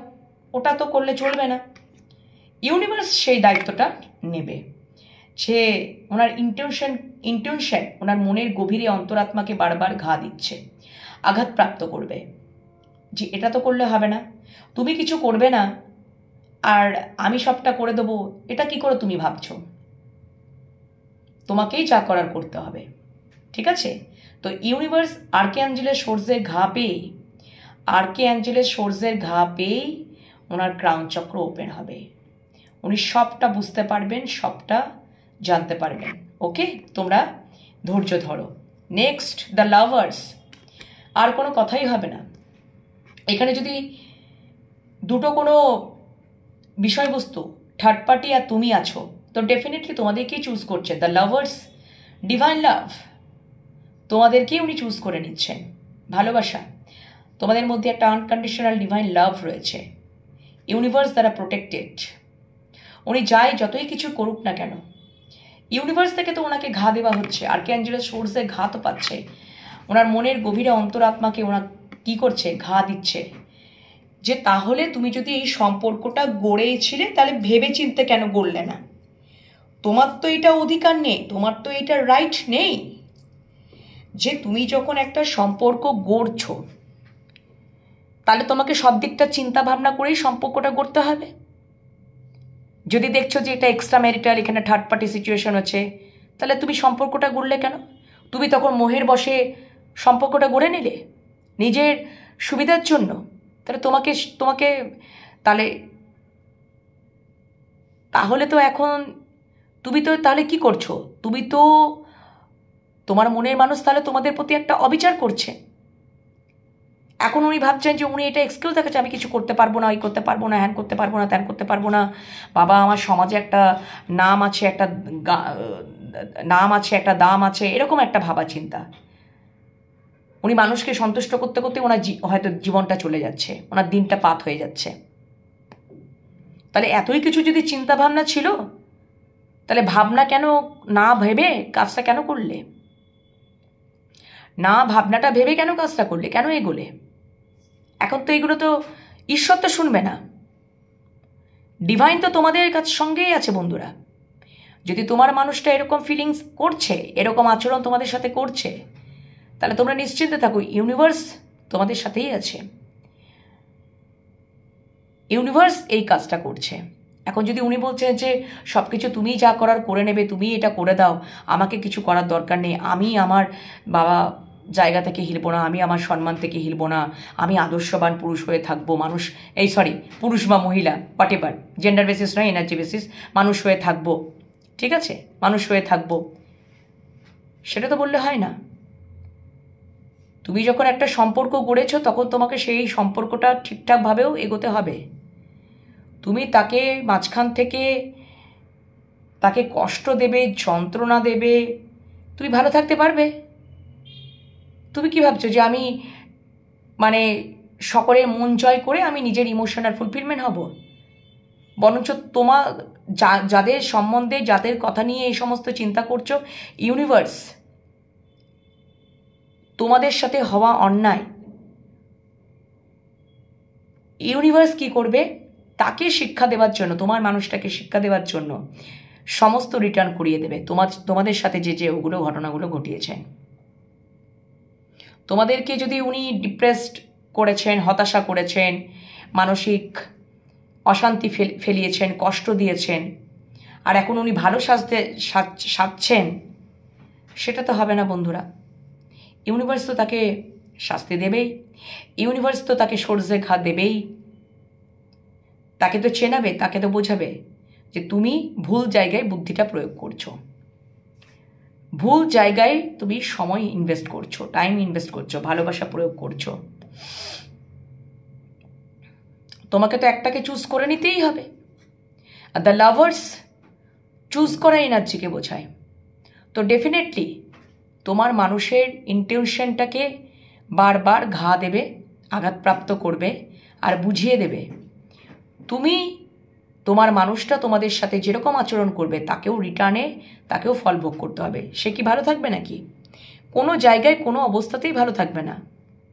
ওটা তো করলে চলবে না। ইউনিভার্স সেই দায়িত্বটা নেবে, যে ওনার ইন্টেনশন ওনার মনের গভীরে অন্তরাত্মাকে বারবার ঘা দিচ্ছে, আঘাতপ্রাপ্ত করবে, যে এটা তো করলে হবে না, তুমি কিছু করবে না আর আমি সবটা করে দেবো, এটা কি করে তুমি ভাবছো? তোমাকেই যা করার করতে হবে, ঠিক আছে? তো ইউনিভার্স আর্কে অ্যাঞ্জেলের সোর্সের ঘা পেয়েই ওনার ক্রাউন চক্র ওপেন হবে, উনি সবটা বুঝতে পারবেন, সবটা জানতে পারবেন। ওকে, তোমরা ধৈর্য ধরো। নেক্সট দ্য লাভার্স, আর কোনো কথাই হবে না। এখানে যদি দুটো কোনো বিষয়বস্তু, থার্ড পার্টি আর তুমি আছো, তো ডেফিনেটলি তোমাদেরকেই চুজ করছে। দ্য লাভার্স, ডিভাইন লাভ, তোমাদেরকেই উনি চুজ করে নিচ্ছেন। ভালোবাসা, তোমাদের মধ্যে একটা আনকন্ডিশনাল ডিভাইন লাভ রয়েছে, ইউনিভার্স দ্বারা প্রোটেক্টেড। উনি যাই যতই কিছু করুক না কেন, ইউনিভার্স থেকে তো ওনাকে ঘা দেওয়া হচ্ছে, আর্কঅ্যাঞ্জেল সোর্সে ঘা তো পাচ্ছে, ওনার মনের গভীরে অন্তরাত্মাকে ওনার কি করছে, ঘা দিচ্ছে যে তাহলে তুমি যদি এই সম্পর্কটা গড়েছিলে তাহলে ভেবে চিনতে কেন গড়লে না? তোমার তো এটা অধিকার নেই, তোমার তো এটা রাইট নেই যে তুমি যখন একটা সম্পর্ক গড়ছো তাহলে তোমাকে সব দিকটা চিন্তা ভাবনা করেই সম্পর্কটা গড়তে হবে। যদি দেখছো যে এটা এক্সট্রা ম্যারিটাল, এখানে থার্ড পার্টি সিচুয়েশন হচ্ছে, তাহলে তুমি সম্পর্কটা গড়লে কেন? তুমি তখন মোহের বশে সম্পর্কটা গড়ে নিলে নিজের সুবিধার জন্য। তাহলে তোমাকে তাহলে তো এখন তুমি তো তাহলে কি করছো? তুমি তো তোমার মনের মানুষ তাহলে তোমাদের প্রতি একটা অবিচার করছে। এখন উনি ভাবছেন যে উনি এটা এক্সকিউজ দেখাচ্ছে, আমি কিছু করতে পারবো না, ওই করতে পারবো না, হ্যান করতে পারবো না, ত্যান করতে পারবো না, বাবা আমার সমাজে একটা নাম আছে, একটা দাম আছে, এরকম একটা ভাবা চিন্তা। উনি মানুষকে সন্তুষ্ট করতে করতে ওনার হয়তো জীবনটা চলে যাচ্ছে, ওনার দিনটা পাত হয়ে যাচ্ছে। তাহলে এতই কিছু যদি চিন্তা ভাবনা ছিল, তাহলে ভাবনা কেন না ভেবে কাজটা কেন করলে? না ভাবনাটা ভেবে কেন কাজটা করলে, কেন এগোলে? এখন তো এগুলো তো ঈশ্বর তো শুনবে না, ডিভাইন তো তোমাদের কাছে সঙ্গেই আছে বন্ধুরা। যদি তোমার মানুষটা এরকম ফিলিংস করছে, এরকম আচরণ তোমাদের সাথে করছে, তাহলে তোমরা নিশ্চিন্তে থাকো, ইউনিভার্স তোমাদের সাথেই আছে, ইউনিভার্স এই কাজটা করছে। এখন যদি উনি বলছেন যে সব কিছু তুমি যা করার করে নেবে, তুমি এটা করে দাও, আমাকে কিছু করার দরকার নেই, আমি আমার বাবা জায়গা থেকে হিলবো না, আমি আমার সম্মান থেকে হিলবো না, আমি আদর্শবান পুরুষ হয়ে থাকবো, পুরুষ বা মহিলা হোয়াট এভার, জেন্ডার বেসিস নয়, এনার্জি বেসিস, মানুষ হয়ে থাকবো, ঠিক আছে, মানুষ হয়ে থাকবো, সেটা তো বললে হয় না। তুমি যখন একটা সম্পর্ক গড়েছো তখন তোমাকে সেই সম্পর্কটা ঠিকঠাকভাবেও এগোতে হবে। তুমি তাকে মাঝখান থেকে তাকে কষ্ট দেবে, যন্ত্রণা দেবে, তুমি ভালো থাকতে পারবে? তুমি কি ভাবছো যে আমি সকলের মন জয় করে আমি নিজের ইমোশনাল ফুলফিলমেন্ট হব? বরঞ্চ যাদের সম্বন্ধে, যাদের কথা নিয়ে এই সমস্ত চিন্তা করছো, ইউনিভার্স তোমাদের সাথে হওয়া অন্যায়, ইউনিভার্স কি করবে, তাকে শিক্ষা দেওয়ার জন্য, তোমার মানুষটাকে শিক্ষা দেওয়ার জন্য সমস্ত রিটার্ন করিয়ে দেবে তোমাদের সাথে যে ওগুলো ঘটনাগুলো ঘটিয়েছেন। তোমাদেরকে যদি উনি ডিপ্রেসড করেছেন, হতাশা করেছেন, মানসিক অশান্তি ফেলিয়েছেন, কষ্ট দিয়েছেন, আর এখন উনি ভালো সাজছেন, সেটা তো হবে না বন্ধুরা। ইউনিভার্স তো তাকে শাস্তি দেবেই, ইউনিভার্স তো তাকে সর্ষে ঘা দেবেই, তাকে তো চেনাবে, তাকে তো বোঝাবে যে তুমি ভুল জায়গায় বুদ্ধিটা প্রয়োগ করছো, ভুল জায়গায় তুমি সময় ইনভেস্ট করছো, টাইম ইনভেস্ট করছো, ভালোবাসা প্রয়োগ করছো। তোমাকে তো একটাকে চুজ করে নিতেই হবে। আর দ্য লাভার্স চুজ করা এনার্জিকে বোঝায়। তো ডেফিনেটলি তোমার মানুষের ইন্টেনশনটাকে বারবার ঘা দেবে, আঘাতপ্রাপ্ত করবে, আর বুঝিয়ে দেবে তোমার মানুষটা তোমাদের সাথে যেরকম আচরণ করবে তাকেও রিটার্নে তাকেও ফল ভোগ করতে হবে। সে কি ভালো থাকবে নাকি? কোনো জায়গায় কোনো অবস্থাতেই ভালো থাকবে না,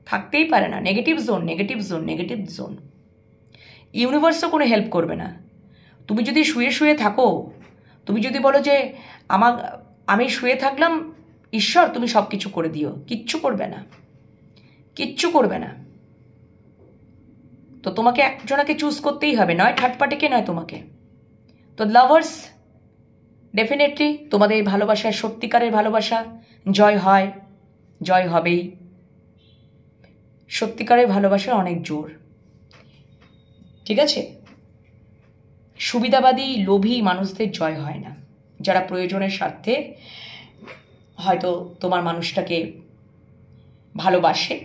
থাকতেই পারে না। Negative zone, negative zone, negative zone. ইউনিভার্সও কোনো হেল্প করবে না। তুমি যদি শুয়ে থাকো, তুমি যদি বলো যে আমি শুয়ে থাকলাম, ঈশ্বর তুমি সব কিছু করে দিও, কিচ্ছু করবে না, কিচ্ছু করবে না। তো তোমাকে একজনাকে চুজ করতেই হবে, নয় থার্ড পার্টিকে, নয় তোমাকে। তো লাভার্স ডেফিনেটলি তোমাদের ভালোবাসায়, সত্যিকারের ভালোবাসা জয় হয়, জয় হবেই। সত্যিকারের ভালোবাসার অনেক জোর, ঠিক আছে? সুবিধাবাদী লোভী মানুষদের জয় হয় না। যারা প্রয়োজনের স্বার্থে হয়তো তোমার মানুষটাকে ভালোবাসে,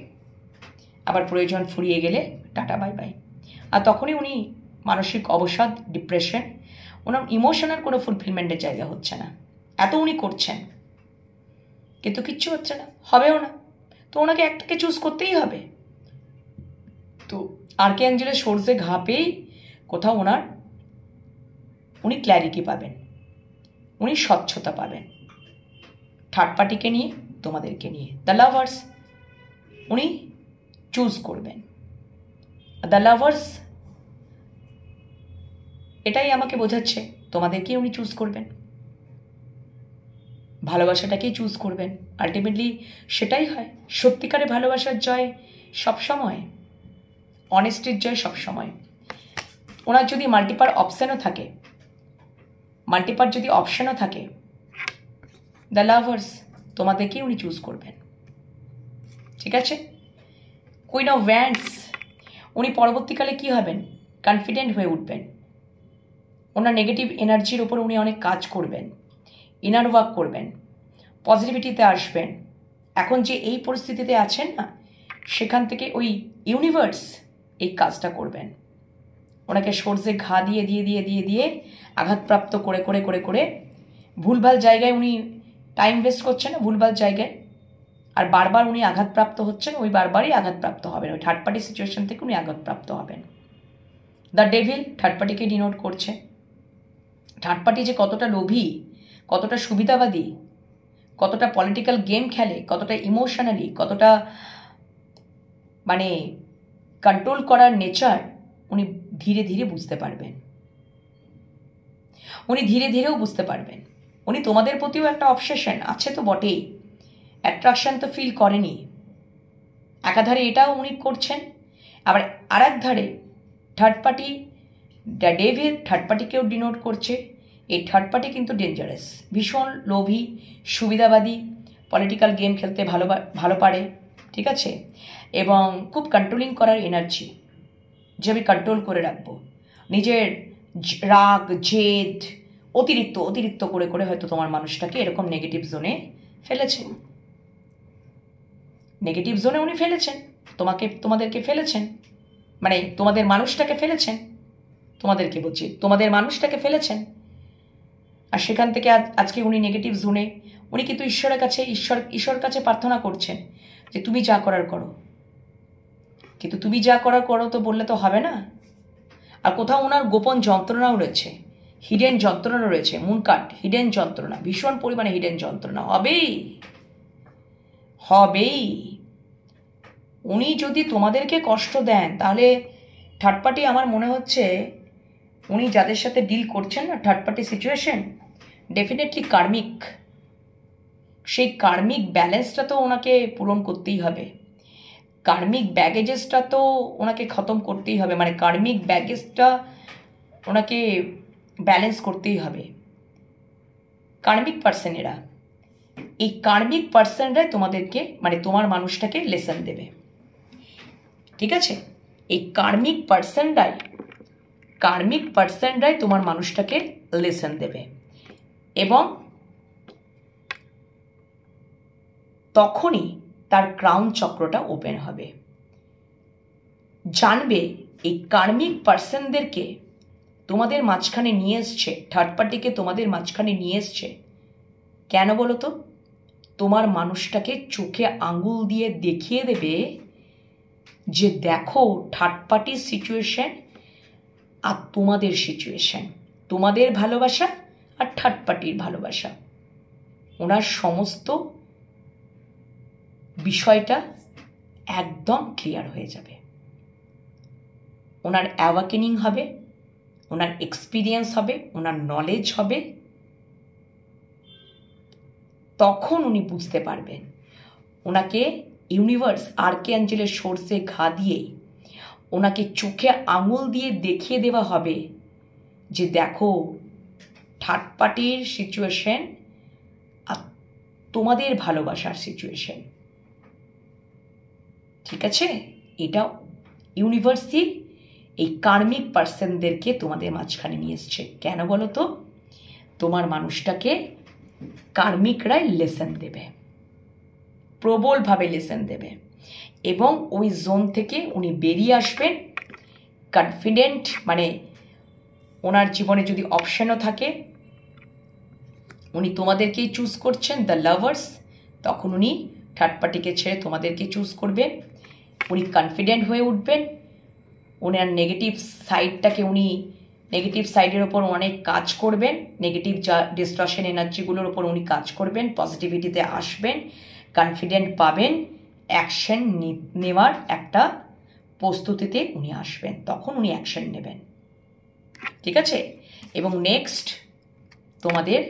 আবার প্রয়োজন ফুরিয়ে গেলে টাটা বাই বাই। আর তখনই উনি মানসিক অবসাদ, ডিপ্রেশন, ওনার ইমোশনাল কোনো ফুলফিলমেন্টের জায়গা হচ্ছে না, এত উনি করছেন। কিন্তু কিচ্ছু হচ্ছে না, হবেও না। তো ওনাকে একটাকে চুজ করতেই হবে। তো আর্কেঞ্জেলের সোর্সে ঘা পেয়েই কোথাও উনি ক্ল্যারিটি পাবেন, উনি স্বচ্ছতা পাবেন। থার্ড পার্টিকে নিয়ে, তোমাদেরকে নিয়ে, দ্য লাভার্স উনি চুজ করবেন। দ্য লাভার্স এটাই আমাকে বোঝাচ্ছে, তোমাদেরকেই উনি চুজ করবেন, ভালোবাসাটাকেই চুজ করবেন। আলটিমেটলি সেটাই হয়। সত্যিকারে ভালোবাসার জয় সবসময়, অনেস্টির জয় সবসময়। ওনার যদি মাল্টিপাল অপশানও থাকে, দ্য লাভার্স তোমাদেরকেই উনি চুজ করবেন। ঠিক আছে? কুইন অফ ওয়ান্ডস উনি পরবর্তীকালে কি হবেন? কনফিডেন্ট হয়ে উঠবেন। ওনার নেগেটিভ এনার্জির ওপর উনি অনেক কাজ করবেন, ইনার ওয়ার্ক করবেন, পজিটিভিটিতে আসবেন। এখন যে এই পরিস্থিতিতে আছেন না, সেখান থেকে ওই ইউনিভার্স এই কাজটা করবেন। ওনাকে সর্ষে ঘা দিয়ে দিয়ে দিয়ে দিয়ে দিয়ে আঘাতপ্রাপ্ত করে করে করে করে ভুলভাল জায়গায় উনি টাইম ওয়েস্ট করছেন না, ভুলভাল জায়গায়, আর বারবার উনি আঘাতপ্রাপ্ত হচ্ছেন, ওই বারবারই আঘাতপ্রাপ্ত হবেন, ওই থার্ড পার্টি সিচুয়েশন থেকে উনি আঘাতপ্রাপ্ত হবেন। দ্য ডেভিল থার্ড পার্টিকে ডিনোট করছে। থার্ড পার্টি যে কতটা লোভী, কতটা সুবিধাবাদী, কতটা পলিটিক্যাল গেম খেলে, কতটা ইমোশনালি, কতটা মানে কন্ট্রোল করার নেচার উনি ধীরে ধীরে বুঝতে পারবেন। উনি ধীরে ধীরেও বুঝতে পারবেন। উনি তোমাদের প্রতিও একটা অবসেশন আছে তো বটেই, অ্যাট্রাকশন তো ফিল করেনি। একাধারে এটাও উনি করছেন, আবার আর এক ধারে third party, the devil third পার্টিকেও ডিনোট করছে। এই থার্ড পার্টি কিন্তু ডেঞ্জারাস, ভীষণ লোভী, সুবিধাবাদী, পলিটিক্যাল গেম খেলতে ভালো পারে। ঠিক আছে? এবং খুব কন্ট্রোলিং করার এনার্জি, যে আমি কন্ট্রোল করে রাখবো। নিজের রাগ, জেদ অতিরিক্ত করে করে হয়তো তোমার মানুষটাকে এরকম নেগেটিভ জোনে ফেলেছেন। নেগেটিভ জোনে উনি ফেলেছেন, তোমাদেরকে ফেলেছেন, মানে তোমাদের মানুষটাকে ফেলেছেন। তোমাদেরকে বলছি, তোমাদের মানুষটাকে ফেলেছেন। আর সেখান থেকে আজকে উনি নেগেটিভ জোনে, উনি কিন্তু ঈশ্বর কাছে প্রার্থনা করছেন যে তুমি যা করার করো। কিন্তু তুমি যা করার করো তো বললে তো হবে না। আর কোথাও ওনার গোপন যন্ত্রণাও রয়েছে, হিডেন যন্ত্রণা রয়েছে, মুনকাট হিডেন যন্ত্রণা, ভীষণ পরিমাণে হিডেন যন্ত্রণা হবেই। উনি যদি তোমাদেরকে কষ্ট দেন, তাহলে থার্ড পার্টি, আমার মনে হচ্ছে উনি যাদের সাথে ডিল করছেন না, থার্ড পার্টি সিচুয়েশন, ডেফিনেটলি কার্মিক। সেই কার্মিক ব্যালেন্সটা তো ওনাকে পূরণ করতেই হবে, কার্মিক ব্যাগেজেসটা তো ওনাকে খতম করতেই হবে, মানে কার্মিক ব্যাগেজটা ওনাকে ব্যালেন্স করতেই হবে। কার্মিক পার্সনেরা, এই কার্মিক পার্সনরাই তোমাদেরকে, মানে তোমার মানুষটাকে লেসন দেবে। ঠিক আছে? এই কার্মিক পার্সনরাই তোমার মানুষটাকে লেসন দেবে, এবং তখনই তার ক্রাউন চক্রটা ওপেন হবে। জানবে এই কার্মিক পার্সনদেরকে তোমাদের মাঝখানে নিয়ে এসছে, থার্ড পার্টিকে তোমাদের মাঝখানে নিয়ে এসছে কেন বলো তো? তোমার মানুষটাকে চোখে আঙ্গুল দিয়ে দেখিয়ে দেবে যে দেখো থার্ড পার্টির সিচুয়েশন আর তোমাদের সিচুয়েশন, তোমাদের ভালোবাসা আর থার্ড পার্টির ভালোবাসা, ওনার সমস্ত বিষয়টা একদম ক্লিয়ার হয়ে যাবে। ওনার অ্যাওয়াকেনিং হবে, ওনার এক্সপিরিয়েন্স হবে, ওনার নলেজ হবে। তখন উনি বুঝতে পারবেন। ওনাকে ইউনিভার্স আর্কেঞ্জেলের সোর্সে ঘা দিয়ে ওনাকে চোখে আঙুল দিয়ে দেখিয়ে দেওয়া হবে যে দেখো থার্ড পার্টির সিচুয়েশন আর তোমাদের ভালোবাসার সিচুয়েশন। ঠিক আছে? এটা ইউনিভার্সই এই কার্মিক পার্সনদেরকে তোমাদের মাঝখানে নিয়ে এসছে কেন বলো তো? তোমার মানুষটাকে কার্মিকরাই লেসন দেবে, প্রবলভাবে লেসন দেবে, এবং ওই জোন থেকে উনি বেরিয়ে আসবেন কনফিডেন্ট। মানে ওনার জীবনে যদি অপশনও থাকে, উনি তোমাদেরকেই চুজ করছেন, দ্য লাভার্স, তখন উনি থার্ড পার্টিকে ছেড়ে তোমাদেরকে চুজ করবেন। উনি কনফিডেন্ট হয়ে উঠবেন, ওনার নেগেটিভ সাইডের ওপর অনেক কাজ করবেন, নেগেটিভ যা ডিস্ট্রাকশন এনার্জিগুলোর ওপর উনি কাজ করবেন, পজিটিভিটিতে আসবেন, কনফিডেন্ট পাবেন, অ্যাকশন নেওয়ার একটা প্রস্তুতিতে উনি আসবেন, তখন উনি অ্যাকশন নেবেন। ঠিক আছে? এবং নেক্সট তোমাদের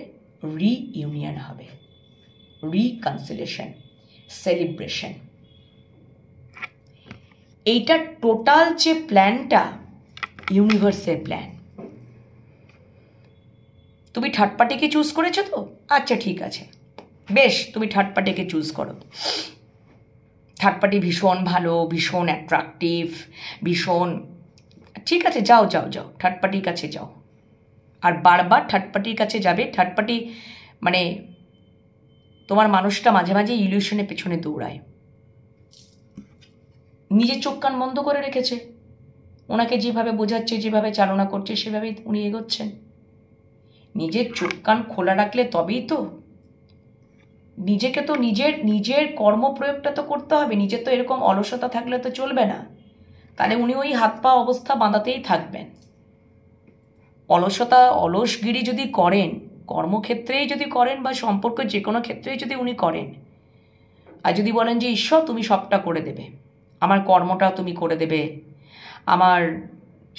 রিইউনিয়ন হবে, রিকনসিলিয়েশন, সেলিব্রেশন। এইটা টোটাল যে প্ল্যানটা ইউনিভার্সের প্ল্যান। তুমি থার্ড পার্টিকে চুজ করেছো তো? আচ্ছা ঠিক আছে, বেশ, তুমি থার্ড পার্টিকে চুজ করো। থার্ড পার্টি ভীষণ ভালো, ভীষণ অ্যাট্রাকটিভ, ভীষণ ঠিক আছে, যাও যাও যাও থার্ড পার্টির কাছে যাও। আর বারবার থার্ড পার্টির কাছে যাবে। থার্ড পার্টি মানে তোমার মানুষটা মাঝে মাঝে ইলিউশনের পেছনে দৌড়ায়, নিজের চোখ কান বন্ধ করে রেখেছে, ওনাকে যেভাবে বোঝাচ্ছে, যেভাবে চালনা করছে, সেভাবেই উনি এগোচ্ছেন। নিজের চোখ কান খোলা রাখলে তবেই তো নিজেকে তো নিজের কর্মপ্রয়োগটা তো করতে হবে। নিজের তো এরকম অলসতা থাকলে তো চলবে না, তাহলে উনি ওই হাত পা অবস্থা বাঁধাতেই থাকবেন। অলসগিরি যদি করেন, কর্মক্ষেত্রেই যদি করেন বা সম্পর্ক যে কোনো ক্ষেত্রেই যদি উনি করেন, আর যদি বলেন যে ঈশ্বর তুমি সবটা করে দেবে, আমার কর্মটা তুমি করে দেবে, আমার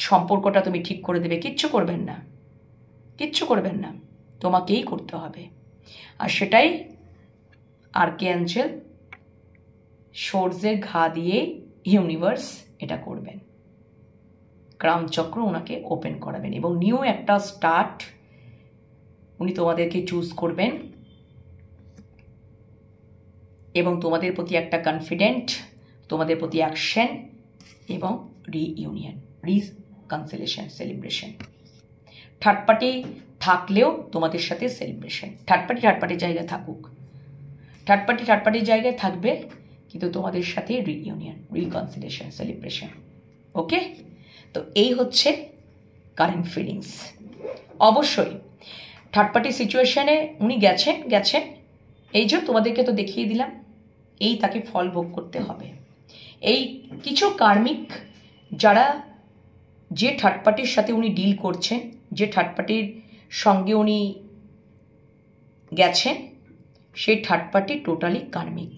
সম্পর্কটা তুমি ঠিক করে দেবে, কিচ্ছু করবেন না, কিচ্ছু করবেন না, তোমাকেই করতে হবে। আর সেটাই আর্কেঅ্যাঞ্জেল সোর্সের ঘা দিয়ে ইউনিভার্স এটা করবেন, ক্রাউন চক্র ওনাকে ওপেন করাবেন এবং নিউ একটা স্টার্ট উনি তোমাদেরকে চুজ করবেন এবং তোমাদের প্রতি একটা কনফিডেন্ট, তোমাদের প্রতি অ্যাকশন এবং reunion, reconciliation, celebration. Third party থাকলেও তোমাদের সাথে সেলিব্রেশন। থার্ড পার্টির জায়গায় থাকুক, থার্ড পার্টির জায়গায় থাকবে, কিন্তু তোমাদের সাথে রিইউনিয়ন, রিকনসিলিয়েশন, সেলিব্রেশন। ওকে? তো এই হচ্ছে কারেন্ট ফিলিংস। অবশ্যই থার্ড পার্টি সিচুয়েশনে উনি গেছেন, এই যে তোমাদেরকে তো দেখিয়ে দিলাম, এই তাকে ফল ভোগ করতে হবে। এই কিছু কার্মিক যারা যে থার্ড পার্টির সাথে উনি ডিল করছেন, যে থার্ড পার্টির সঙ্গে উনি গেছেন, সেই থার্ড পার্টি টোটালি কার্মিক।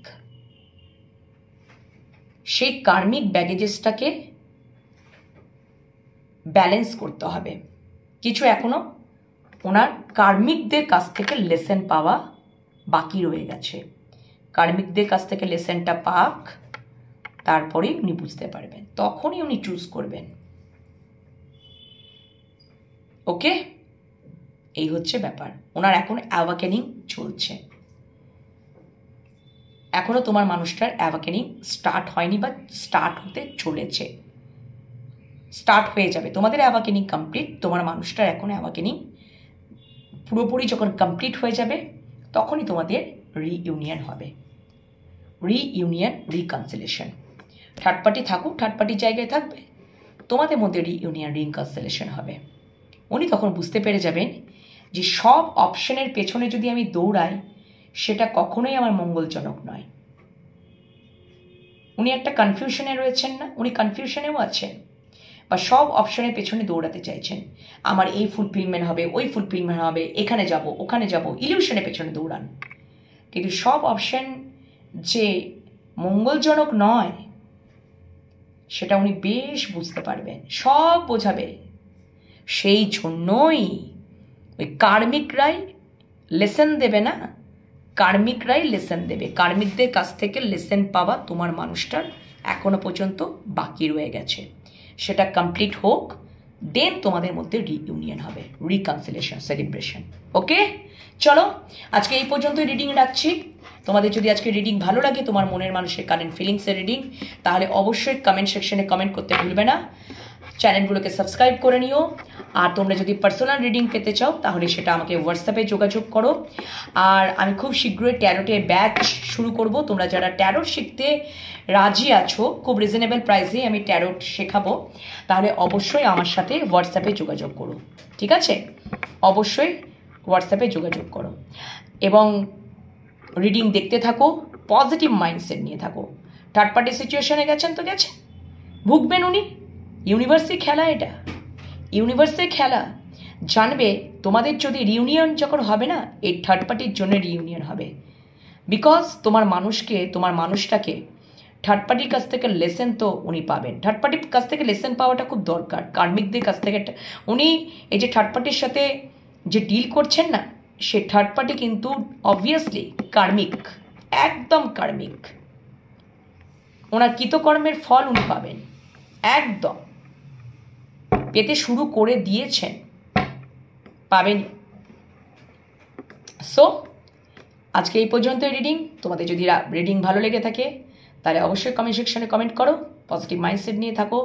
সেই কার্মিক ব্যাগেজেসটাকে ব্যালেন্স করতে হবে। কিছু এখনো ওনার কার্মিকদের কাছ থেকে লেসন পাওয়া বাকি রয়ে গেছে। কার্মিকদের কাছ থেকে লেসনটা পাক, তারপরেই উনি বুঝতে পারবেন, তখনই উনি চুজ করবেন। ওকে? এই হচ্ছে ব্যাপার। ওনার এখন অ্যাওয়াকেনিং চলছে, এখনো তোমার মানুষটার অ্যাওয়াকেনিং স্টার্ট হয়নি বা স্টার্ট হতে চলেছে, স্টার্ট হয়ে যাবে। তোমাদের অ্যাওয়াকেনিং কমপ্লিট, তোমার মানুষটার এখন অ্যাওয়াকেনিং পুরোপুরি যখন কমপ্লিট হয়ে যাবে, তখনই তোমাদের রিইউনিয়ন হবে, রিইউনিয়ন, রিকনসিলিয়েশন। থার্ড পার্টি থাকুক, থার্ড পার্টির জায়গায় থাকবে, তোমাদের মধ্যে রিইউনিয়ন, রিকনসিলিয়েশন হবে। উনি তখন বুঝতে পেরে যাবেন যে সব অপশনের পেছনে যদি আমি দৌড়াই, সেটা কখনোই আমার মঙ্গলজনক নয়। উনি একটা কনফিউশনে রয়েছেন না, উনি কনফিউশনেও আছেন, বা সব অপশনের পেছনে দৌড়াতে চাইছেন। আমার এই ফুলফিলমেন্ট হবে, ওই ফুলফিলমেন্ট হবে, এখানে যাব, ওখানে যাব, ইলিউশনের পেছনে দৌড়ান। কিন্তু সব অপশন যে মঙ্গলজনক নয়, সেটা উনি বেশ বুঝতে পারবেন, সব বোঝাবে। সেই জন্যই ওই কার্মিকরাই লেসন দেবে না, কার্মিকরাই লেসন দেবে। কার্মিকদের কাছ থেকে লেসন পাওয়া তোমার মানুষটার এখনো পর্যন্ত বাকি রয়ে গেছে, সেটা কমপ্লিট হোক, দেন তোমাদের মধ্যে রিইউনিয়ন হবে, রিকনসিলিয়েশন, সেলিব্রেশন। ওকে? চলো আজকে এই পর্যন্তই রিডিং রাখছি। তোমাদের যদি আজকে রিডিং ভালো লাগে, তোমার মনের মানুষের কারেন্ট ফিলিংসের রিডিং, তাহলে অবশ্যই কমেন্ট সেকশনে কমেন্ট করতে ভুলবে না। চ্যানেলগুলোকে সাবস্ক্রাইব করে নিও। আর তোমরা যদি পার্সোনাল রিডিং পেতে চাও, তাহলে সেটা আমাকে হোয়াটসঅ্যাপে যোগাযোগ করো। আর আমি খুব শীঘ্রই ট্যারোটের ব্যাচ শুরু করব। তোমরা যারা ট্যারোট শিখতে রাজি আছো, খুব রিজনেবল প্রাইসে আমি ট্যারোট শেখাবো, তাহলে অবশ্যই আমার সাথে হোয়াটসঅ্যাপে যোগাযোগ করো। ঠিক আছে? অবশ্যই হোয়াটসঅ্যাপে যোগাযোগ করো। এবং রিডিং দেখতে থাকো, পজিটিভ মাইন্ডসেট নিয়ে থাকো। থার্ড পার্টি সিচুয়েশনে গেছেন তো গেছেন, ভুগবেন উনি। ইউনিভার্সের খেলা এটা, ইউনিভার্সের খেলা। জানবে তোমাদের যদি রিউনিয়ন যখন হবে না, এই থার্ড পার্টির জন্য রিউনিয়ন হবে। বিকজ তোমার মানুষটাকে থার্ড পার্টির কাছ থেকে লেসেন তো উনি পাবেন। থার্ড পার্টির কাছ থেকে লেসেন পাওয়াটা খুব দরকার। কার্মিকদের কাছ থেকে উনি এই যে থার্ড পার্টির সাথে যে ডিল করছেন না, সে থার্ড পার্টি কিন্তু অবভিয়াসলি কার্মিক, একদম কার্মিক। ওনার কৃতকর্মের ফল উনি পাবেন, একদম পেতে শুরু করে দিয়েছেন, পাবেন। সো আজকে এই পর্যন্ত রিডিং। তোমাদের যদি রিডিং ভালো লেগে থাকে তাহলে অবশ্যই কমেন্ট সেকশনে কমেন্ট করো। পজিটিভ মাইন্ডসেট নিয়ে থাকো,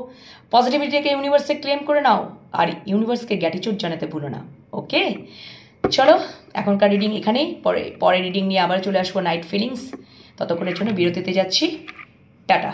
পজিটিভিটিকে ইউনিভার্সে ক্লেম করে নাও, আর ইউনিভার্সকে গ্র্যাটিটিউড জানাতে ভুলো না। ওকে, চলো এখনকার রিডিং এখানেই। পরে রিডিং নিয়ে আবার চলে আসবো, নাইট ফিলিংস। ততক্ষণের জন্য বিরতিতে যাচ্ছি, টাটা।